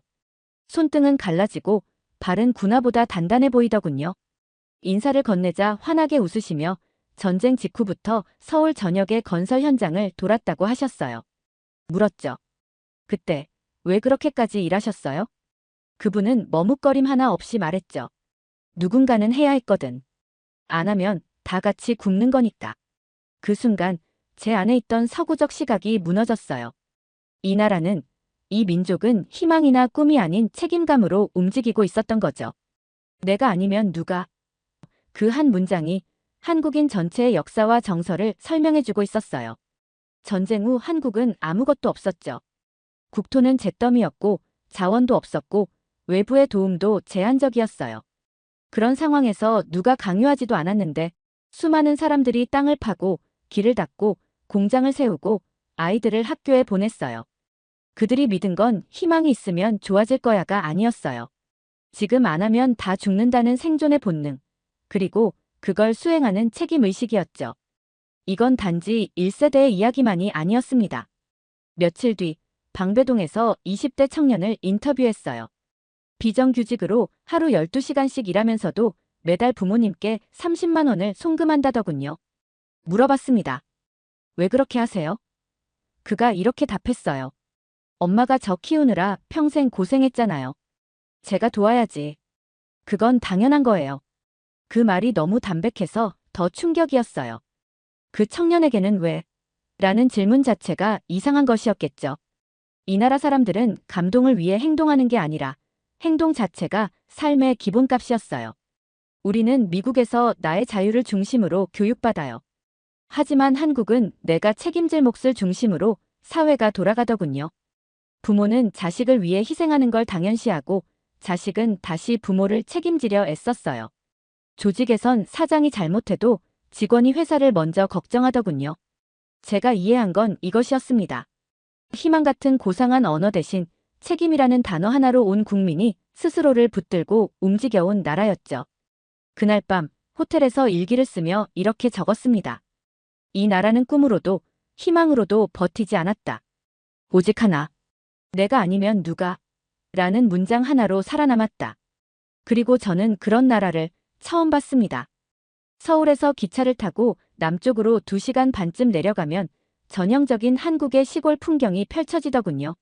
손등은 갈라지고 발은 군화보다 단단해 보이더군요. 인사를 건네자 환하게 웃으시며 전쟁 직후부터 서울 전역의 건설 현장을 돌았다고 하셨어요. 물었죠. 그때 왜 그렇게까지 일하셨어요? 그분은 머뭇거림 하나 없이 말했죠. 누군가는 해야 했거든. 안 하면 다 같이 굶는 거니까. 그 순간 제 안에 있던 서구적 시각이 무너졌어요. 이 나라는, 이 민족은 희망이나 꿈이 아닌 책임감으로 움직이고 있었던 거죠. 내가 아니면 누가? 그 한 문장이 한국인 전체의 역사와 정서를 설명해주고 있었어요. 전쟁 후 한국은 아무것도 없었죠. 국토는 잿더미였고 자원도 없었고 외부의 도움도 제한적이었어요. 그런 상황에서 누가 강요하지도 않았는데 수많은 사람들이 땅을 파고 길을 닦고 공장을 세우고 아이들을 학교에 보냈어요. 그들이 믿은 건 희망이 있으면 좋아질 거야가 아니었어요. 지금 안 하면 다 죽는다는 생존의 본능, 그리고 그걸 수행하는 책임의식이었죠. 이건 단지 1세대의 이야기만이 아니었습니다. 며칠 뒤 방배동에서 20대 청년을 인터뷰했어요. 비정규직으로 하루 12시간씩 일하면서도 매달 부모님께 30만 원을 송금한다더군요. 물어봤습니다. 왜 그렇게 하세요? 그가 이렇게 답했어요. 엄마가 저 키우느라 평생 고생했잖아요. 제가 도와야지. 그건 당연한 거예요. 그 말이 너무 담백해서 더 충격이었어요. 그 청년에게는 왜? 라는 질문 자체가 이상한 것이었겠죠. 이 나라 사람들은 감동을 위해 행동하는 게 아니라 행동 자체가 삶의 기본값이었어요. 우리는 미국에서 나의 자유를 중심으로 교육받아요. 하지만 한국은 내가 책임질 몫을 중심으로 사회가 돌아가더군요. 부모는 자식을 위해 희생하는 걸 당연시하고 자식은 다시 부모를 책임지려 애썼어요. 조직에선 사장이 잘못해도 직원이 회사를 먼저 걱정하더군요. 제가 이해한 건 이것이었습니다. 희망 같은 고상한 언어 대신 책임이라는 단어 하나로 온 국민이 스스로를 붙들고 움직여온 나라였죠. 그날 밤 호텔에서 일기를 쓰며 이렇게 적었습니다. 이 나라는 꿈으로도 희망으로도 버티지 않았다. 오직 하나. 내가 아니면 누가? 라는 문장 하나로 살아남았다. 그리고 저는 그런 나라를 처음 봤습니다. 서울에서 기차를 타고 남쪽으로 2시간 반쯤 내려가면 전형적인 한국의 시골 풍경이 펼쳐지더군요.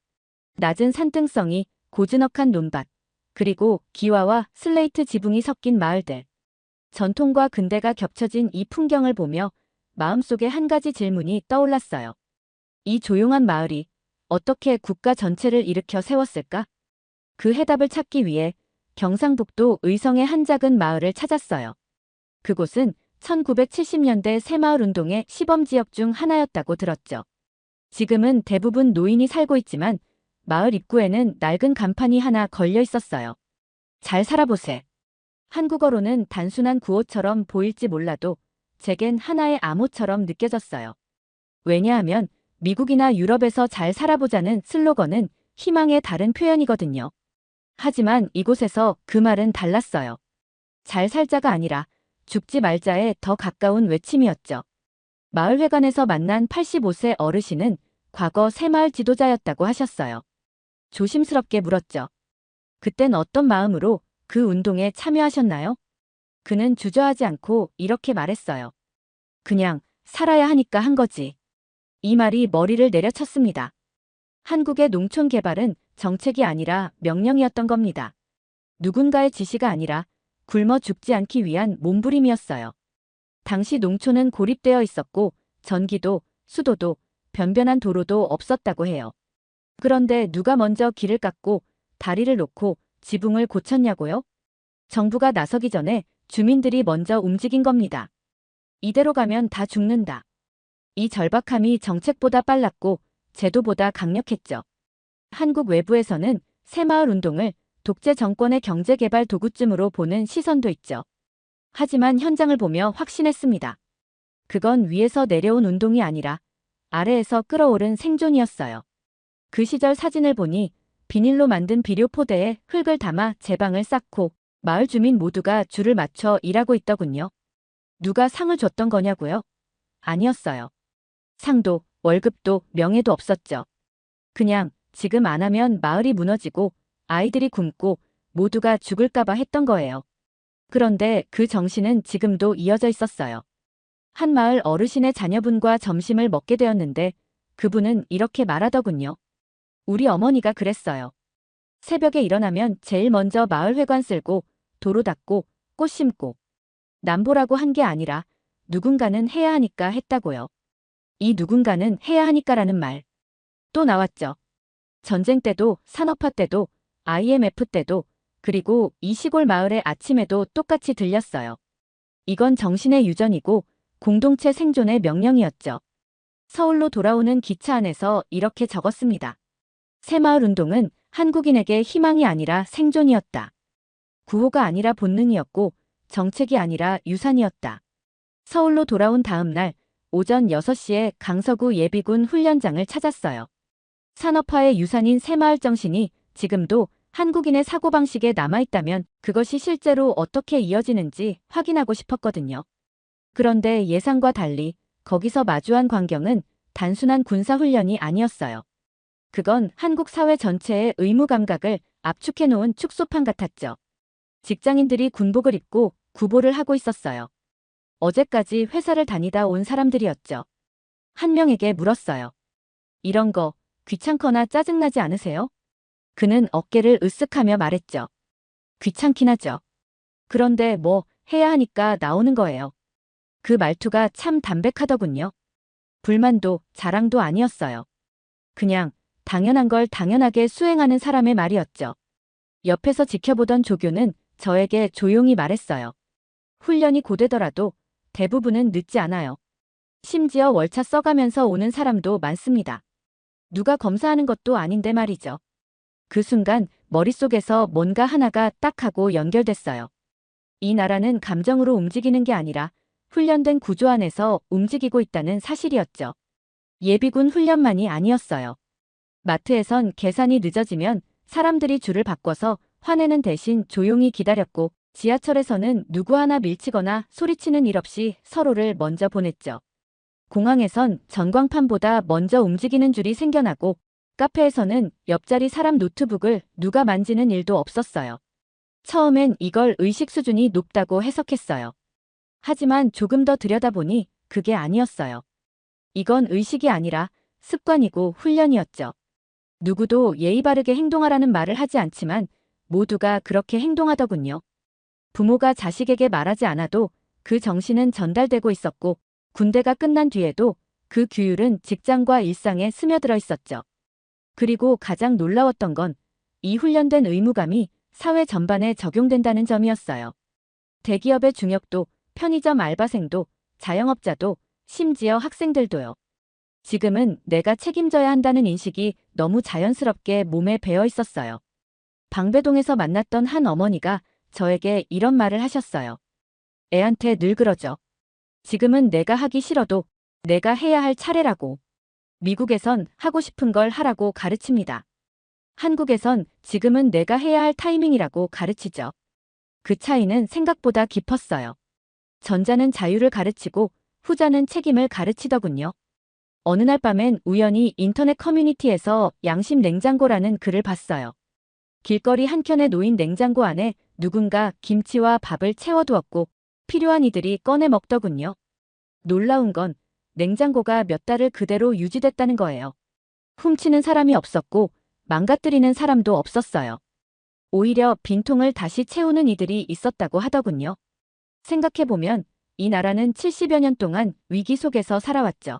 낮은 산등성이, 고즈넉한 논밭, 그리고 기와와 슬레이트 지붕이 섞인 마을들. 전통과 근대가 겹쳐진 이 풍경을 보며 마음속에 한 가지 질문이 떠올랐어요. 이 조용한 마을이 어떻게 국가 전체를 일으켜 세웠을까? 그 해답을 찾기 위해 경상북도 의성의 한 작은 마을을 찾았어요. 그곳은 1970년대 새마을 운동의 시범지역 중 하나였다고 들었죠. 지금은 대부분 노인이 살고 있지만 마을 입구에는 낡은 간판이 하나 걸려 있었어요. 잘 살아보세. 한국어로는 단순한 구호처럼 보일지 몰라도 제겐 하나의 암호처럼 느껴졌어요. 왜냐하면 미국이나 유럽에서 잘 살아보자는 슬로건은 희망의 다른 표현이거든요. 하지만 이곳에서 그 말은 달랐어요. 잘 살자가 아니라 죽지 말자에 더 가까운 외침이었죠. 마을회관에서 만난 85세 어르신은 과거 새마을 지도자였다고 하셨어요. 조심스럽게 물었죠. 그땐 어떤 마음으로 그 운동에 참여하셨나요? 그는 주저하지 않고 이렇게 말했어요. 그냥 살아야 하니까 한 거지. 이 말이 머리를 내려쳤습니다. 한국의 농촌 개발은 정책이 아니라 명령이었던 겁니다. 누군가의 지시가 아니라 굶어 죽지 않기 위한 몸부림이었어요. 당시 농촌은 고립되어 있었고 전기도, 수도도, 변변한 도로도 없었다고 해요. 그런데 누가 먼저 길을 깎고 다리를 놓고 지붕을 고쳤냐고요? 정부가 나서기 전에 주민들이 먼저 움직인 겁니다. 이대로 가면 다 죽는다. 이 절박함이 정책보다 빨랐고 제도보다 강력했죠. 한국 외부에서는 새마을 운동을 독재 정권의 경제개발 도구쯤으로 보는 시선도 있죠. 하지만 현장을 보며 확신했습니다. 그건 위에서 내려온 운동이 아니라 아래에서 끌어오른 생존이었어요. 그 시절 사진을 보니 비닐로 만든 비료포대에 흙을 담아 제방을 쌓고 마을 주민 모두가 줄을 맞춰 일하고 있더군요. 누가 상을 줬던 거냐고요? 아니었어요. 상도, 월급도, 명예도 없었죠. 그냥 지금 안 하면 마을이 무너지고 아이들이 굶고 모두가 죽을까봐 했던 거예요. 그런데 그 정신은 지금도 이어져 있었어요. 한 마을 어르신의 자녀분과 점심을 먹게 되었는데 그분은 이렇게 말하더군요. 우리 어머니가 그랬어요. 새벽에 일어나면 제일 먼저 마을회관 쓸고 도로 닦고 꽃 심고 남보라고 한 게 아니라 누군가는 해야 하니까 했다고요. 이 누군가는 해야 하니까라는 말. 또 나왔죠. 전쟁 때도, 산업화 때도, IMF 때도, 그리고 이 시골 마을의 아침에도 똑같이 들렸어요. 이건 정신의 유전이고 공동체 생존의 명령이었죠. 서울로 돌아오는 기차 안에서 이렇게 적었습니다. 새마을 운동은 한국인에게 희망이 아니라 생존이었다. 구호가 아니라 본능이었고 정책이 아니라 유산이었다. 서울로 돌아온 다음 날 오전 6시에 강서구 예비군 훈련장을 찾았어요. 산업화의 유산인 새마을 정신이 지금도 한국인의 사고방식에 남아있다면 그것이 실제로 어떻게 이어지는지 확인하고 싶었거든요. 그런데 예상과 달리 거기서 마주한 광경은 단순한 군사훈련이 아니었어요. 그건 한국 사회 전체의 의무 감각을 압축해 놓은 축소판 같았죠. 직장인들이 군복을 입고 구보를 하고 있었어요. 어제까지 회사를 다니다 온 사람들이었죠. 한 명에게 물었어요. 이런 거 귀찮거나 짜증나지 않으세요? 그는 어깨를 으쓱하며 말했죠. 귀찮긴 하죠. 그런데 뭐 해야 하니까 나오는 거예요. 그 말투가 참 담백하더군요. 불만도 자랑도 아니었어요. 그냥 당연한 걸 당연하게 수행하는 사람의 말이었죠. 옆에서 지켜보던 조교는 저에게 조용히 말했어요. 훈련이 고되더라도 대부분은 늦지 않아요. 심지어 월차 써가면서 오는 사람도 많습니다. 누가 검사하는 것도 아닌데 말이죠. 그 순간 머릿속에서 뭔가 하나가 딱 하고 연결됐어요. 이 나라는 감정으로 움직이는 게 아니라 훈련된 구조 안에서 움직이고 있다는 사실이었죠. 예비군 훈련만이 아니었어요. 마트에선 계산이 늦어지면 사람들이 줄을 바꿔서 화내는 대신 조용히 기다렸고 지하철에서는 누구 하나 밀치거나 소리치는 일 없이 서로를 먼저 보냈죠. 공항에선 전광판보다 먼저 움직이는 줄이 생겨나고 카페에서는 옆자리 사람 노트북을 누가 만지는 일도 없었어요. 처음엔 이걸 의식 수준이 높다고 해석했어요. 하지만 조금 더 들여다보니 그게 아니었어요. 이건 의식이 아니라 습관이고 훈련이었죠. 누구도 예의 바르게 행동하라는 말을 하지 않지만 모두가 그렇게 행동하더군요. 부모가 자식에게 말하지 않아도 그 정신은 전달되고 있었고 군대가 끝난 뒤에도 그 규율은 직장과 일상에 스며들어 있었죠. 그리고 가장 놀라웠던 건 이 훈련된 의무감이 사회 전반에 적용된다는 점이었어요. 대기업의 중역도, 편의점 알바생도, 자영업자도, 심지어 학생들도요. 지금은 내가 책임져야 한다는 인식이 너무 자연스럽게 몸에 배어 있었어요. 방배동에서 만났던 한 어머니가 저에게 이런 말을 하셨어요. 애한테 늘 그러죠. 지금은 내가 하기 싫어도 내가 해야 할 차례라고. 미국에선 하고 싶은 걸 하라고 가르칩니다. 한국에선 지금은 내가 해야 할 타이밍이라고 가르치죠. 그 차이는 생각보다 깊었어요. 전자는 자유를 가르치고 후자는 책임을 가르치더군요. 어느 날 밤엔 우연히 인터넷 커뮤니티에서 양심 냉장고라는 글을 봤어요. 길거리 한켠에 놓인 냉장고 안에 누군가 김치와 밥을 채워두었고 필요한 이들이 꺼내 먹더군요. 놀라운 건 냉장고가 몇 달을 그대로 유지됐다는 거예요. 훔치는 사람이 없었고 망가뜨리는 사람도 없었어요. 오히려 빈통을 다시 채우는 이들이 있었다고 하더군요. 생각해보면 이 나라는 70여 년 동안 위기 속에서 살아왔죠.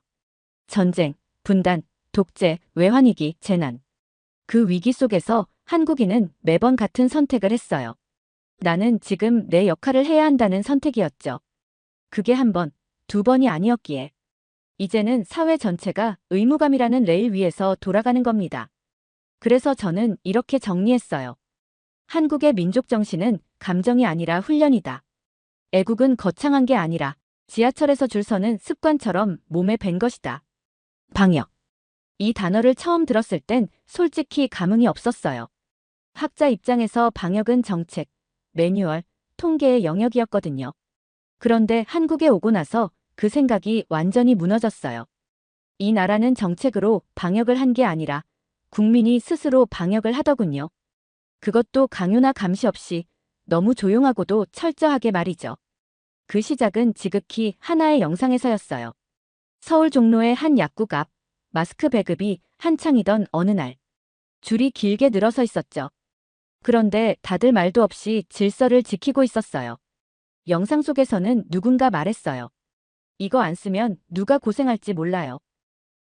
전쟁, 분단, 독재, 외환위기, 재난. 그 위기 속에서 한국인은 매번 같은 선택을 했어요. 나는 지금 내 역할을 해야 한다는 선택이었죠. 그게 한 번, 두 번이 아니었기에. 이제는 사회 전체가 의무감이라는 레일 위에서 돌아가는 겁니다. 그래서 저는 이렇게 정리했어요. 한국의 민족 정신은 감정이 아니라 훈련이다. 애국은 거창한 게 아니라 지하철에서 줄 서는 습관처럼 몸에 밴 것이다. 방역. 이 단어를 처음 들었을 땐 솔직히 감흥이 없었어요. 학자 입장에서 방역은 정책, 매뉴얼, 통계의 영역이었거든요. 그런데 한국에 오고 나서 그 생각이 완전히 무너졌어요. 이 나라는 정책으로 방역을 한 게 아니라 국민이 스스로 방역을 하더군요. 그것도 강요나 감시 없이 너무 조용하고도 철저하게 말이죠. 그 시작은 지극히 하나의 영상에서였어요. 서울 종로의 한 약국 앞, 마스크 배급이 한창이던 어느 날. 줄이 길게 늘어서 있었죠. 그런데 다들 말도 없이 질서를 지키고 있었어요. 영상 속에서는 누군가 말했어요. 이거 안 쓰면 누가 고생할지 몰라요.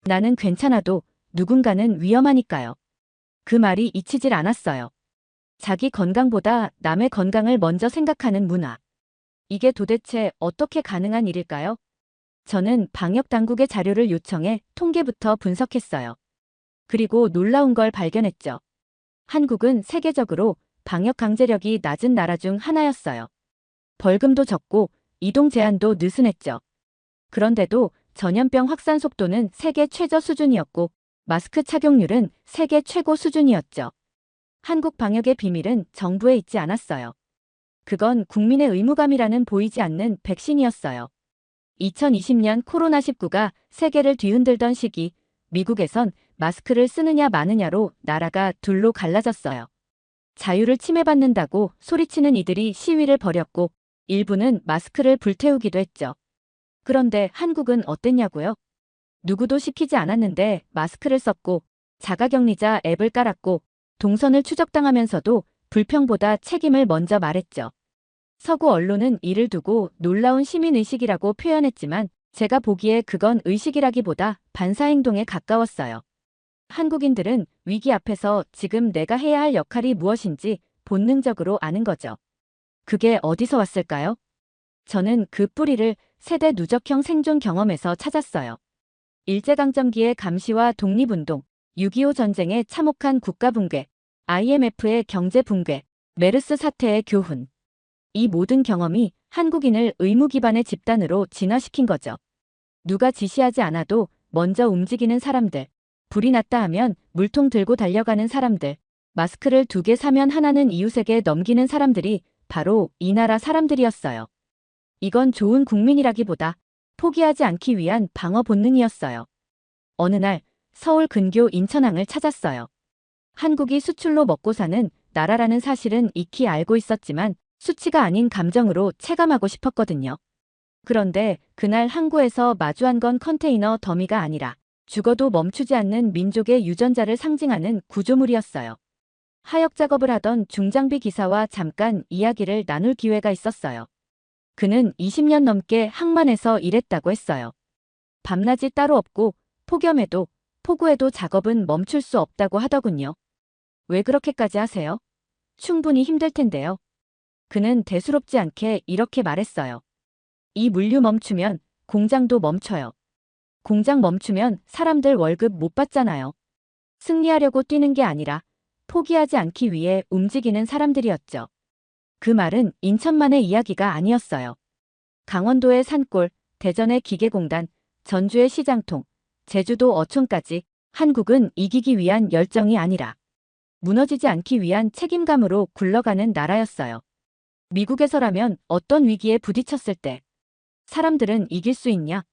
나는 괜찮아도 누군가는 위험하니까요. 그 말이 잊히질 않았어요. 자기 건강보다 남의 건강을 먼저 생각하는 문화. 이게 도대체 어떻게 가능한 일일까요? 저는 방역 당국의 자료를 요청해 통계부터 분석했어요. 그리고 놀라운 걸 발견했죠. 한국은 세계적으로 방역 강제력이 낮은 나라 중 하나였어요. 벌금도 적고 이동 제한도 느슨했죠. 그런데도 전염병 확산 속도는 세계 최저 수준이었고 마스크 착용률은 세계 최고 수준이었죠. 한국 방역의 비밀은 정부에 있지 않았어요. 그건 국민의 의무감이라는 보이지 않는 백신이었어요. 2020년 코로나19가 세계를 뒤흔들던 시기, 미국에선 마스크를 쓰느냐 마느냐로 나라가 둘로 갈라졌어요. 자유를 침해받는다고 소리치는 이들이 시위를 벌였고 일부는 마스크를 불태우기도 했죠. 그런데 한국은 어땠냐고요? 누구도 시키지 않았는데 마스크를 썼고 자가격리자 앱을 깔았고 동선을 추적당하면서도 불평보다 책임을 먼저 말했죠. 서구 언론은 이를 두고 놀라운 시민의식이라고 표현했지만 제가 보기에 그건 의식이라기보다 반사행동에 가까웠어요. 한국인들은 위기 앞에서 지금 내가 해야 할 역할이 무엇인지 본능적으로 아는 거죠. 그게 어디서 왔을까요? 저는 그 뿌리를 세대 누적형 생존 경험에서 찾았어요. 일제강점기의 감시와 독립운동, 6.25 전쟁의 참혹한 국가붕괴, IMF의 경제붕괴, 메르스 사태의 교훈. 이 모든 경험이 한국인을 의무 기반의 집단으로 진화시킨 거죠. 누가 지시하지 않아도 먼저 움직이는 사람들, 불이 났다 하면 물통 들고 달려가는 사람들, 마스크를 2개 사면 하나는 이웃에게 넘기는 사람들이 바로 이 나라 사람들이었어요. 이건 좋은 국민이라기보다 포기하지 않기 위한 방어 본능이었어요. 어느 날 서울 근교 인천항을 찾았어요. 한국이 수출로 먹고 사는 나라라는 사실은 익히 알고 있었지만 수치가 아닌 감정으로 체감하고 싶었거든요. 그런데 그날 항구에서 마주한 건 컨테이너 더미가 아니라 죽어도 멈추지 않는 민족의 유전자를 상징하는 구조물이었어요. 하역 작업을 하던 중장비 기사와 잠깐 이야기를 나눌 기회가 있었어요. 그는 20년 넘게 항만에서 일했다고 했어요. 밤낮이 따로 없고 폭염에도 폭우에도 작업은 멈출 수 없다고 하더군요. 왜 그렇게까지 하세요? 충분히 힘들 텐데요. 그는 대수롭지 않게 이렇게 말했어요. 이 물류 멈추면 공장도 멈춰요. 공장 멈추면 사람들 월급 못 받잖아요. 승리하려고 뛰는 게 아니라 포기하지 않기 위해 움직이는 사람들이었죠. 그 말은 인천만의 이야기가 아니었어요. 강원도의 산골, 대전의 기계공단, 전주의 시장통, 제주도 어촌까지 한국은 이기기 위한 열정이 아니라 무너지지 않기 위한 책임감으로 굴러가는 나라였어요. 미국에서라면 어떤 위기에 부딪혔을 때 사람들은 이길 수 있냐?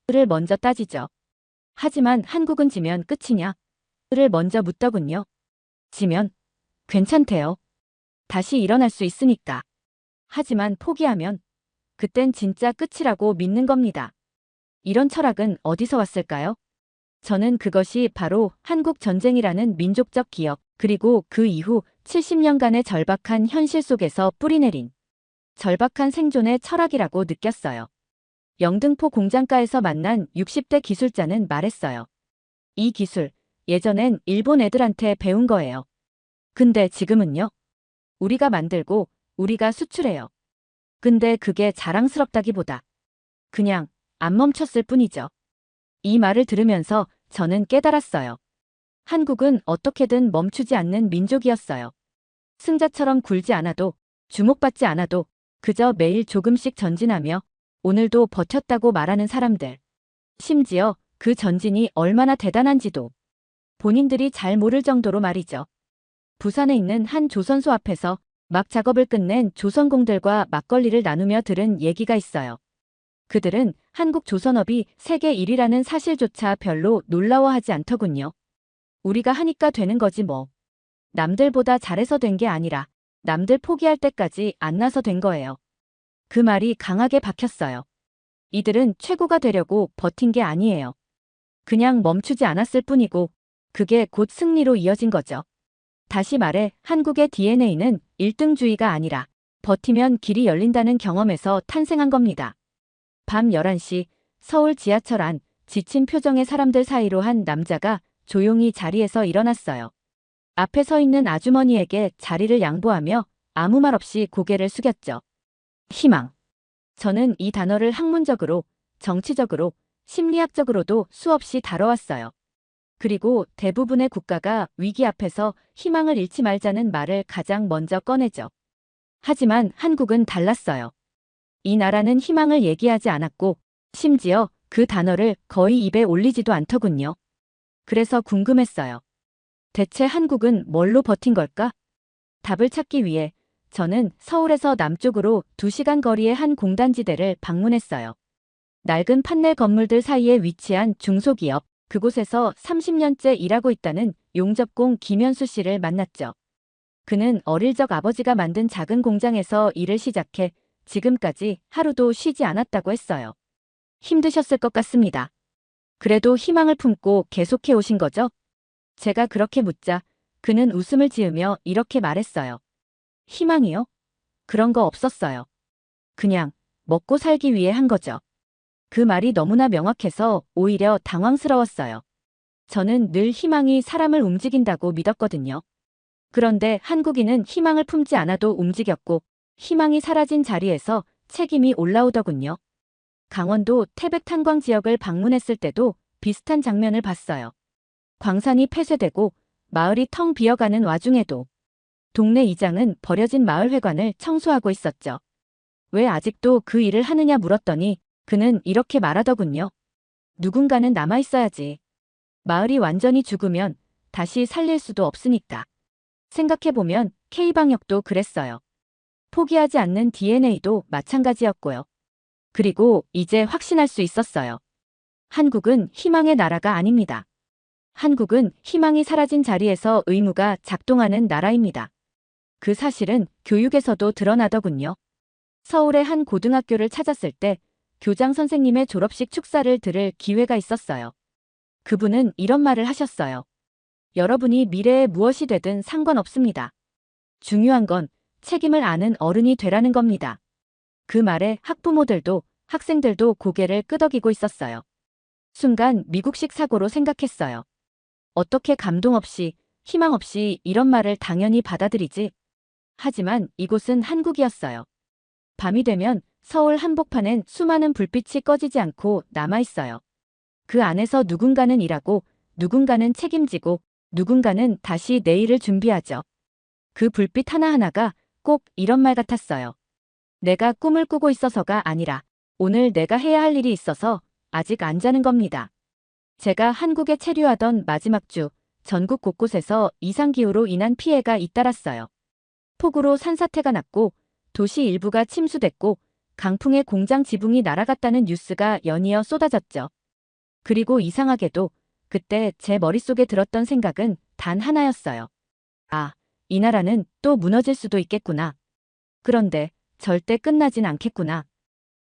를 먼저 따지죠. 하지만 한국은 지면 끝이냐? 를 먼저 묻더군요. 지면 괜찮대요. 다시 일어날 수 있으니까. 하지만 포기하면 그땐 진짜 끝이라고 믿는 겁니다. 이런 철학은 어디서 왔을까요? 저는 그것이 바로 한국 전쟁이라는 민족적 기억, 그리고 그 이후 70년간의 절박한 현실 속에서 뿌리내린 절박한 생존의 철학이라고 느꼈어요. 영등포 공장가에서 만난 60대 기술자는 말했어요. 이 기술, 예전엔 일본 애들한테 배운 거예요. 근데 지금은요? 우리가 만들고 우리가 수출해요. 근데 그게 자랑스럽다기보다 그냥 안 멈췄을 뿐이죠. 이 말을 들으면서 저는 깨달았어요. 한국은 어떻게든 멈추지 않는 민족이었어요. 승자처럼 굴지 않아도, 주목받지 않아도 그저 매일 조금씩 전진하며 오늘도 버텼다고 말하는 사람들. 심지어 그 전진이 얼마나 대단한지도 본인들이 잘 모를 정도로 말이죠. 부산에 있는 한 조선소 앞에서 막 작업을 끝낸 조선공들과 막걸리를 나누며 들은 얘기가 있어요. 그들은 한국 조선업이 세계 1위라는 사실조차 별로 놀라워하지 않더군요. 우리가 하니까 되는 거지 뭐. 남들보다 잘해서 된 게 아니라 남들 포기할 때까지 안 나서 된 거예요. 그 말이 강하게 박혔어요. 이들은 최고가 되려고 버틴 게 아니에요. 그냥 멈추지 않았을 뿐이고 그게 곧 승리로 이어진 거죠. 다시 말해 한국의 DNA는 1등주의가 아니라 버티면 길이 열린다는 경험에서 탄생한 겁니다. 밤 11시 서울 지하철 안 지친 표정의 사람들 사이로 한 남자가 조용히 자리에서 일어났어요. 앞에 서 있는 아주머니에게 자리를 양보하며 아무 말 없이 고개를 숙였죠. 희망. 저는 이 단어를 학문적으로, 정치적으로, 심리학적으로도 수없이 다뤄왔어요. 그리고 대부분의 국가가 위기 앞에서 희망을 잃지 말자는 말을 가장 먼저 꺼내죠. 하지만 한국은 달랐어요. 이 나라는 희망을 얘기하지 않았고 심지어 그 단어를 거의 입에 올리지도 않더군요. 그래서 궁금했어요. 대체 한국은 뭘로 버틴 걸까? 답을 찾기 위해 저는 서울에서 남쪽으로 2시간 거리의 한 공단지대를 방문했어요. 낡은 판넬 건물들 사이에 위치한 중소기업, 그곳에서 30년째 일하고 있다는 용접工김현수 씨를 만났죠. 그는 어릴 적 아버지가 만든 작은 공장에서 일을 시작해 지금까지 하루도 쉬지 않았다고 했어요. 힘드셨을 것 같습니다. 그래도 희망을 품고 계속해 오신 거죠? 제가 그렇게 묻자 그는 웃음을 지으며 이렇게 말했어요. 희망이요? 그런 거 없었어요. 그냥 먹고 살기 위해 한 거죠. 그 말이 너무나 명확해서 오히려 당황스러웠어요. 저는 늘 희망이 사람을 움직인다고 믿었거든요. 그런데 한국인은 희망을 품지 않아도 움직였고 희망이 사라진 자리에서 책임이 올라오더군요. 강원도 태백 탄광 지역을 방문했을 때도 비슷한 장면을 봤어요. 광산이 폐쇄되고 마을이 텅 비어가는 와중에도 동네 이장은 버려진 마을회관을 청소하고 있었죠. 왜 아직도 그 일을 하느냐 물었더니 그는 이렇게 말하더군요. 누군가는 남아있어야지. 마을이 완전히 죽으면 다시 살릴 수도 없으니까. 생각해보면 K방역도 그랬어요. 포기하지 않는 DNA도 마찬가지였고요. 그리고 이제 확신할 수 있었어요. 한국은 희망의 나라가 아닙니다. 한국은 희망이 사라진 자리에서 의무가 작동하는 나라입니다. 그 사실은 교육에서도 드러나더군요. 서울의 한 고등학교를 찾았을 때 교장 선생님의 졸업식 축사를 들을 기회가 있었어요. 그분은 이런 말을 하셨어요. 여러분이 미래에 무엇이 되든 상관없습니다. 중요한 건 책임을 아는 어른이 되라는 겁니다. 그 말에 학부모들도 학생들도 고개를 끄덕이고 있었어요. 순간 미국식 사고로 생각했어요. 어떻게 감동 없이, 희망 없이 이런 말을 당연히 받아들이지? 하지만 이곳은 한국이었어요. 밤이 되면 서울 한복판엔 수많은 불빛이 꺼지지 않고 남아있어요. 그 안에서 누군가는 일하고, 누군가는 책임지고, 누군가는 다시 내일을 준비하죠. 그 불빛 하나하나가 꼭 이런 말 같았어요. 내가 꿈을 꾸고 있어서가 아니라 오늘 내가 해야 할 일이 있어서 아직 안 자는 겁니다. 제가 한국에 체류하던 마지막 주, 전국 곳곳에서 이상기후로 인한 피해가 잇따랐어요. 폭우로 산사태가 났고 도시 일부가 침수됐고 강풍에 공장 지붕이 날아갔다는 뉴스가 연이어 쏟아졌죠. 그리고 이상하게도 그때 제 머릿속에 들었던 생각은 단 하나였어요. 아, 이 나라는 또 무너질 수도 있겠구나. 그런데 절대 끝나진 않겠구나.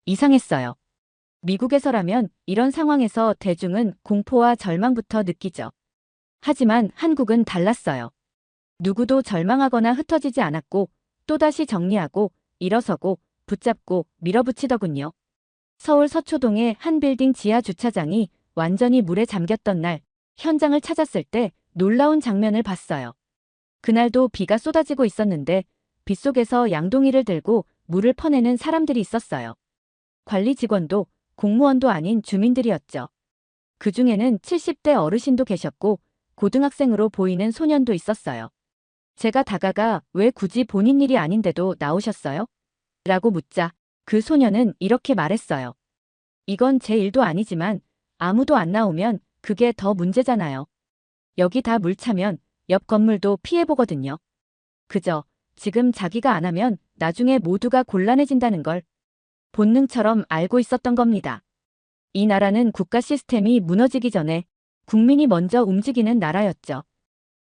이상했어요. 미국에서라면 이런 상황에서 대중은 공포와 절망부터 느끼죠. 하지만 한국은 달랐어요. 누구도 절망하거나 흩어지지 않았고 또다시 정리하고 일어서고 붙잡고 밀어붙이더군요. 서울 서초동의 한 빌딩 지하 주차장이 완전히 물에 잠겼던 날 현장을 찾았을 때 놀라운 장면을 봤어요. 그날도 비가 쏟아지고 있었는데 빗속에서 양동이를 들고 물을 퍼내는 사람들이 있었어요. 관리 직원도 공무원도 아닌 주민들이었죠. 그 중에는 70대 어르신도 계셨고 고등학생으로 보이는 소년도 있었어요. 제가 다가가 왜 굳이 본인 일이 아닌데도 나오셨어요? 라고 묻자 그 소년은 이렇게 말했어요. 이건 제 일도 아니지만 아무도 안 나오면 그게 더 문제잖아요. 여기 다 물 차면 옆 건물도 피해보거든요. 그저 지금 자기가 안 하면 나중에 모두가 곤란해진다는 걸 본능처럼 알고 있었던 겁니다. 이 나라는 국가 시스템이 무너지기 전에 국민이 먼저 움직이는 나라였죠.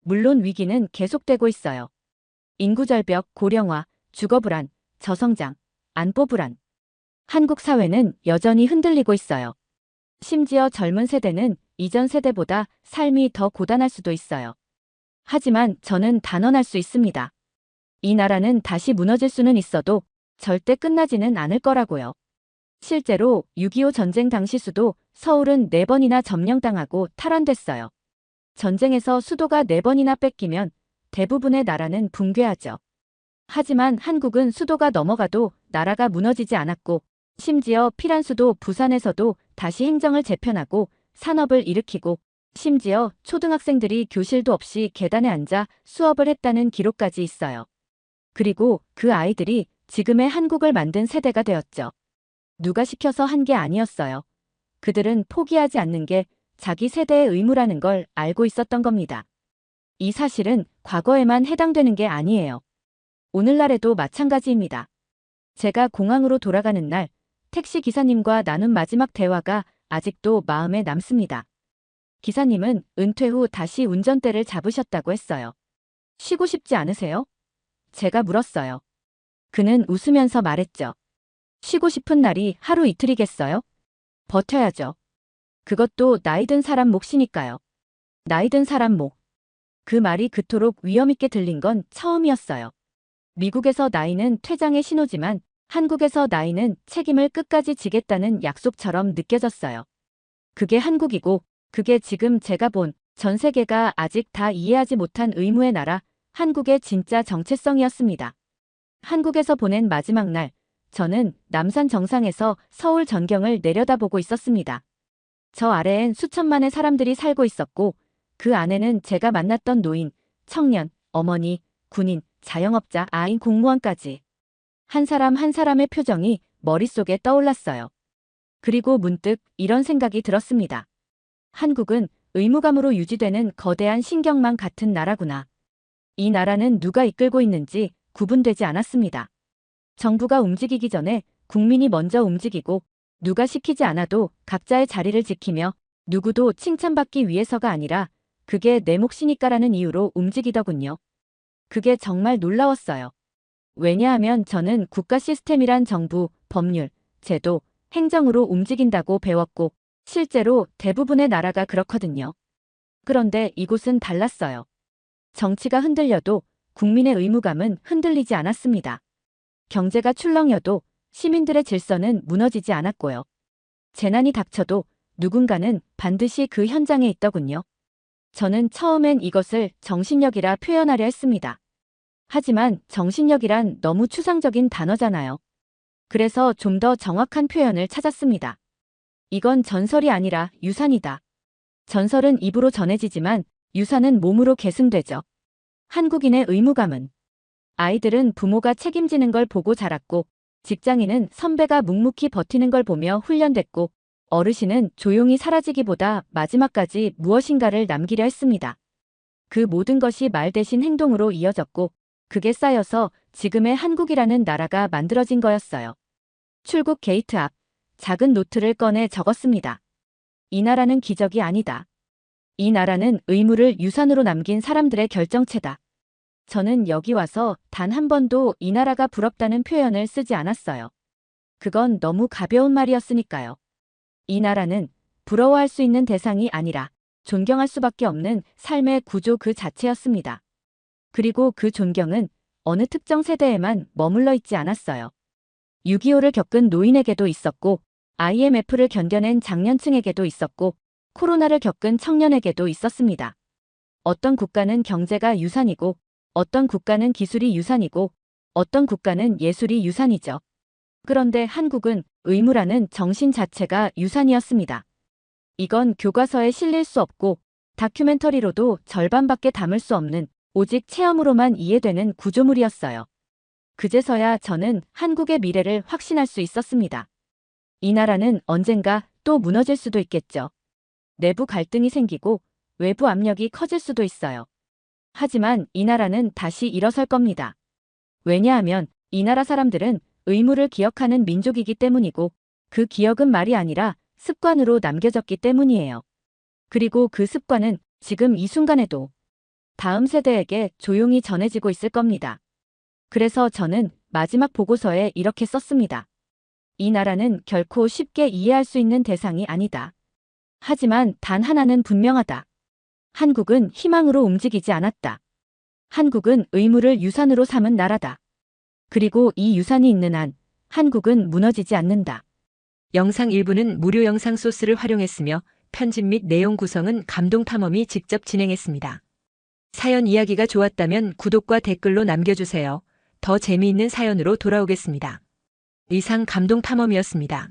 물론 위기는 계속되고 있어요. 인구 절벽, 고령화, 주거 불안, 저성장, 안보 불안. 한국 사회는 여전히 흔들리고 있어요. 심지어 젊은 세대는 이전 세대보다 삶이 더 고단할 수도 있어요. 하지만 저는 단언할 수 있습니다. 이 나라는 다시 무너질 수는 있어도 절대 끝나지는 않을 거라고요. 실제로 6.25 전쟁 당시 수도 서울은 4번이나 점령당하고 탈환됐어요. 전쟁에서 수도가 4번이나 뺏기면 대부분의 나라는 붕괴하죠. 하지만 한국은 수도가 넘어가도 나라가 무너지지 않았고, 심지어 피란수도 부산에서도 다시 행정을 재편하고 산업을 일으키고, 심지어 초등학생들이 교실도 없이 계단에 앉아 수업을 했다는 기록까지 있어요. 그리고 그 아이들이 지금의 한국을 만든 세대가 되었죠. 누가 시켜서 한 게 아니었어요. 그들은 포기하지 않는 게 자기 세대의 의무라는 걸 알고 있었던 겁니다. 이 사실은 과거에만 해당되는 게 아니에요. 오늘날에도 마찬가지입니다. 제가 공항으로 돌아가는 날, 택시 기사님과 나눈 마지막 대화가 아직도 마음에 남습니다. 기사님은 은퇴 후 다시 운전대를 잡으셨다고 했어요. 쉬고 싶지 않으세요? 제가 물었어요. 그는 웃으면서 말했죠. 쉬고 싶은 날이 하루 이틀이겠어요? 버텨야죠. 그것도 나이 든 사람 몫이니까요. 나이 든 사람 몫. 그 말이 그토록 위엄있게 들린 건 처음이었어요. 미국에서 나이는 퇴장의 신호지만 한국에서 나이는 책임을 끝까지 지겠다는 약속처럼 느껴졌어요. 그게 한국이고, 그게 지금 제가 본 전 세계가 아직 다 이해하지 못한 의무의 나라, 한국의 진짜 정체성이었습니다. 한국에서 보낸 마지막 날, 저는 남산 정상에서 서울 전경을 내려다보고 있었습니다. 저 아래엔 수천만의 사람들이 살고 있었고, 그 안에는 제가 만났던 노인, 청년, 어머니, 군인, 자영업자, 아인, 공무원까지. 한 사람 한 사람의 표정이 머릿속에 떠올랐어요. 그리고 문득 이런 생각이 들었습니다. 한국은 의무감으로 유지되는 거대한 신경망 같은 나라구나. 이 나라는 누가 이끌고 있는지 구분되지 않았습니다. 정부가 움직이기 전에 국민이 먼저 움직이고, 누가 시키지 않아도 각자의 자리를 지키며 누구도 칭찬받기 위해서가 아니라 그게 내 몫이니까라는 이유로 움직이더군요. 그게 정말 놀라웠어요. 왜냐하면 저는 국가 시스템이란 정부, 법률, 제도, 행정으로 움직인다고 배웠고 실제로 대부분의 나라가 그렇거든요. 그런데 이곳은 달랐어요. 정치가 흔들려도 국민의 의무감은 흔들리지 않았습니다. 경제가 출렁여도 시민들의 질서는 무너지지 않았고요. 재난이 닥쳐도 누군가는 반드시 그 현장에 있더군요. 저는 처음엔 이것을 정신력이라 표현하려 했습니다. 하지만 정신력이란 너무 추상적인 단어잖아요. 그래서 좀 더 정확한 표현을 찾았습니다. 이건 전설이 아니라 유산이다. 전설은 입으로 전해지지만 유산은 몸으로 계승되죠. 한국인의 의무감은 아이들은 부모가 책임지는 걸 보고 자랐고, 직장인은 선배가 묵묵히 버티는 걸 보며 훈련됐고, 어르신은 조용히 사라지기보다 마지막까지 무엇인가를 남기려 했습니다. 그 모든 것이 말 대신 행동으로 이어졌고, 그게 쌓여서 지금의 한국이라는 나라가 만들어진 거였어요. 출국 게이트 앞 작은 노트를 꺼내 적었습니다. 이 나라는 기적이 아니다. 이 나라는 의무를 유산으로 남긴 사람들의 결정체다. 저는 여기 와서 단 한 번도 이 나라가 부럽다는 표현을 쓰지 않았어요. 그건 너무 가벼운 말이었으니까요. 이 나라는 부러워할 수 있는 대상이 아니라 존경할 수밖에 없는 삶의 구조 그 자체였습니다. 그리고 그 존경은 어느 특정 세대에만 머물러 있지 않았어요. 6.25를 겪은 노인에게도 있었고, IMF를 견뎌낸 장년층에게도 있었고, 코로나를 겪은 청년에게도 있었습니다. 어떤 국가는 경제가 유산이고, 어떤 국가는 기술이 유산이고, 어떤 국가는 예술이 유산이죠. 그런데 한국은 의무라는 정신 자체가 유산이었습니다. 이건 교과서에 실릴 수 없고, 다큐멘터리로도 절반밖에 담을 수 없는 오직 체험으로만 이해되는 구조물이었어요. 그제서야 저는 한국의 미래를 확신할 수 있었습니다. 이 나라는 언젠가 또 무너질 수도 있겠죠. 내부 갈등이 생기고 외부 압력이 커질 수도 있어요. 하지만 이 나라는 다시 일어설 겁니다. 왜냐하면 이 나라 사람들은 의무를 기억하는 민족이기 때문이고, 그 기억은 말이 아니라 습관으로 남겨졌기 때문이에요. 그리고 그 습관은 지금 이 순간에도 다음 세대에게 조용히 전해지고 있을 겁니다. 그래서 저는 마지막 보고서에 이렇게 썼습니다. 이 나라는 결코 쉽게 이해할 수 있는 대상이 아니다. 하지만 단 하나는 분명하다. 한국은 희망으로 움직이지 않았다. 한국은 의무를 유산으로 삼은 나라다. 그리고 이 유산이 있는 한 한국은 무너지지 않는다. 영상 일부는 무료 영상 소스를 활용했으며 편집 및 내용 구성은 감동 탐험이 직접 진행했습니다. 사연 이야기가 좋았다면 구독과 댓글로 남겨주세요. 더 재미있는 사연으로 돌아오겠습니다. 이상 감동 탐험이었습니다.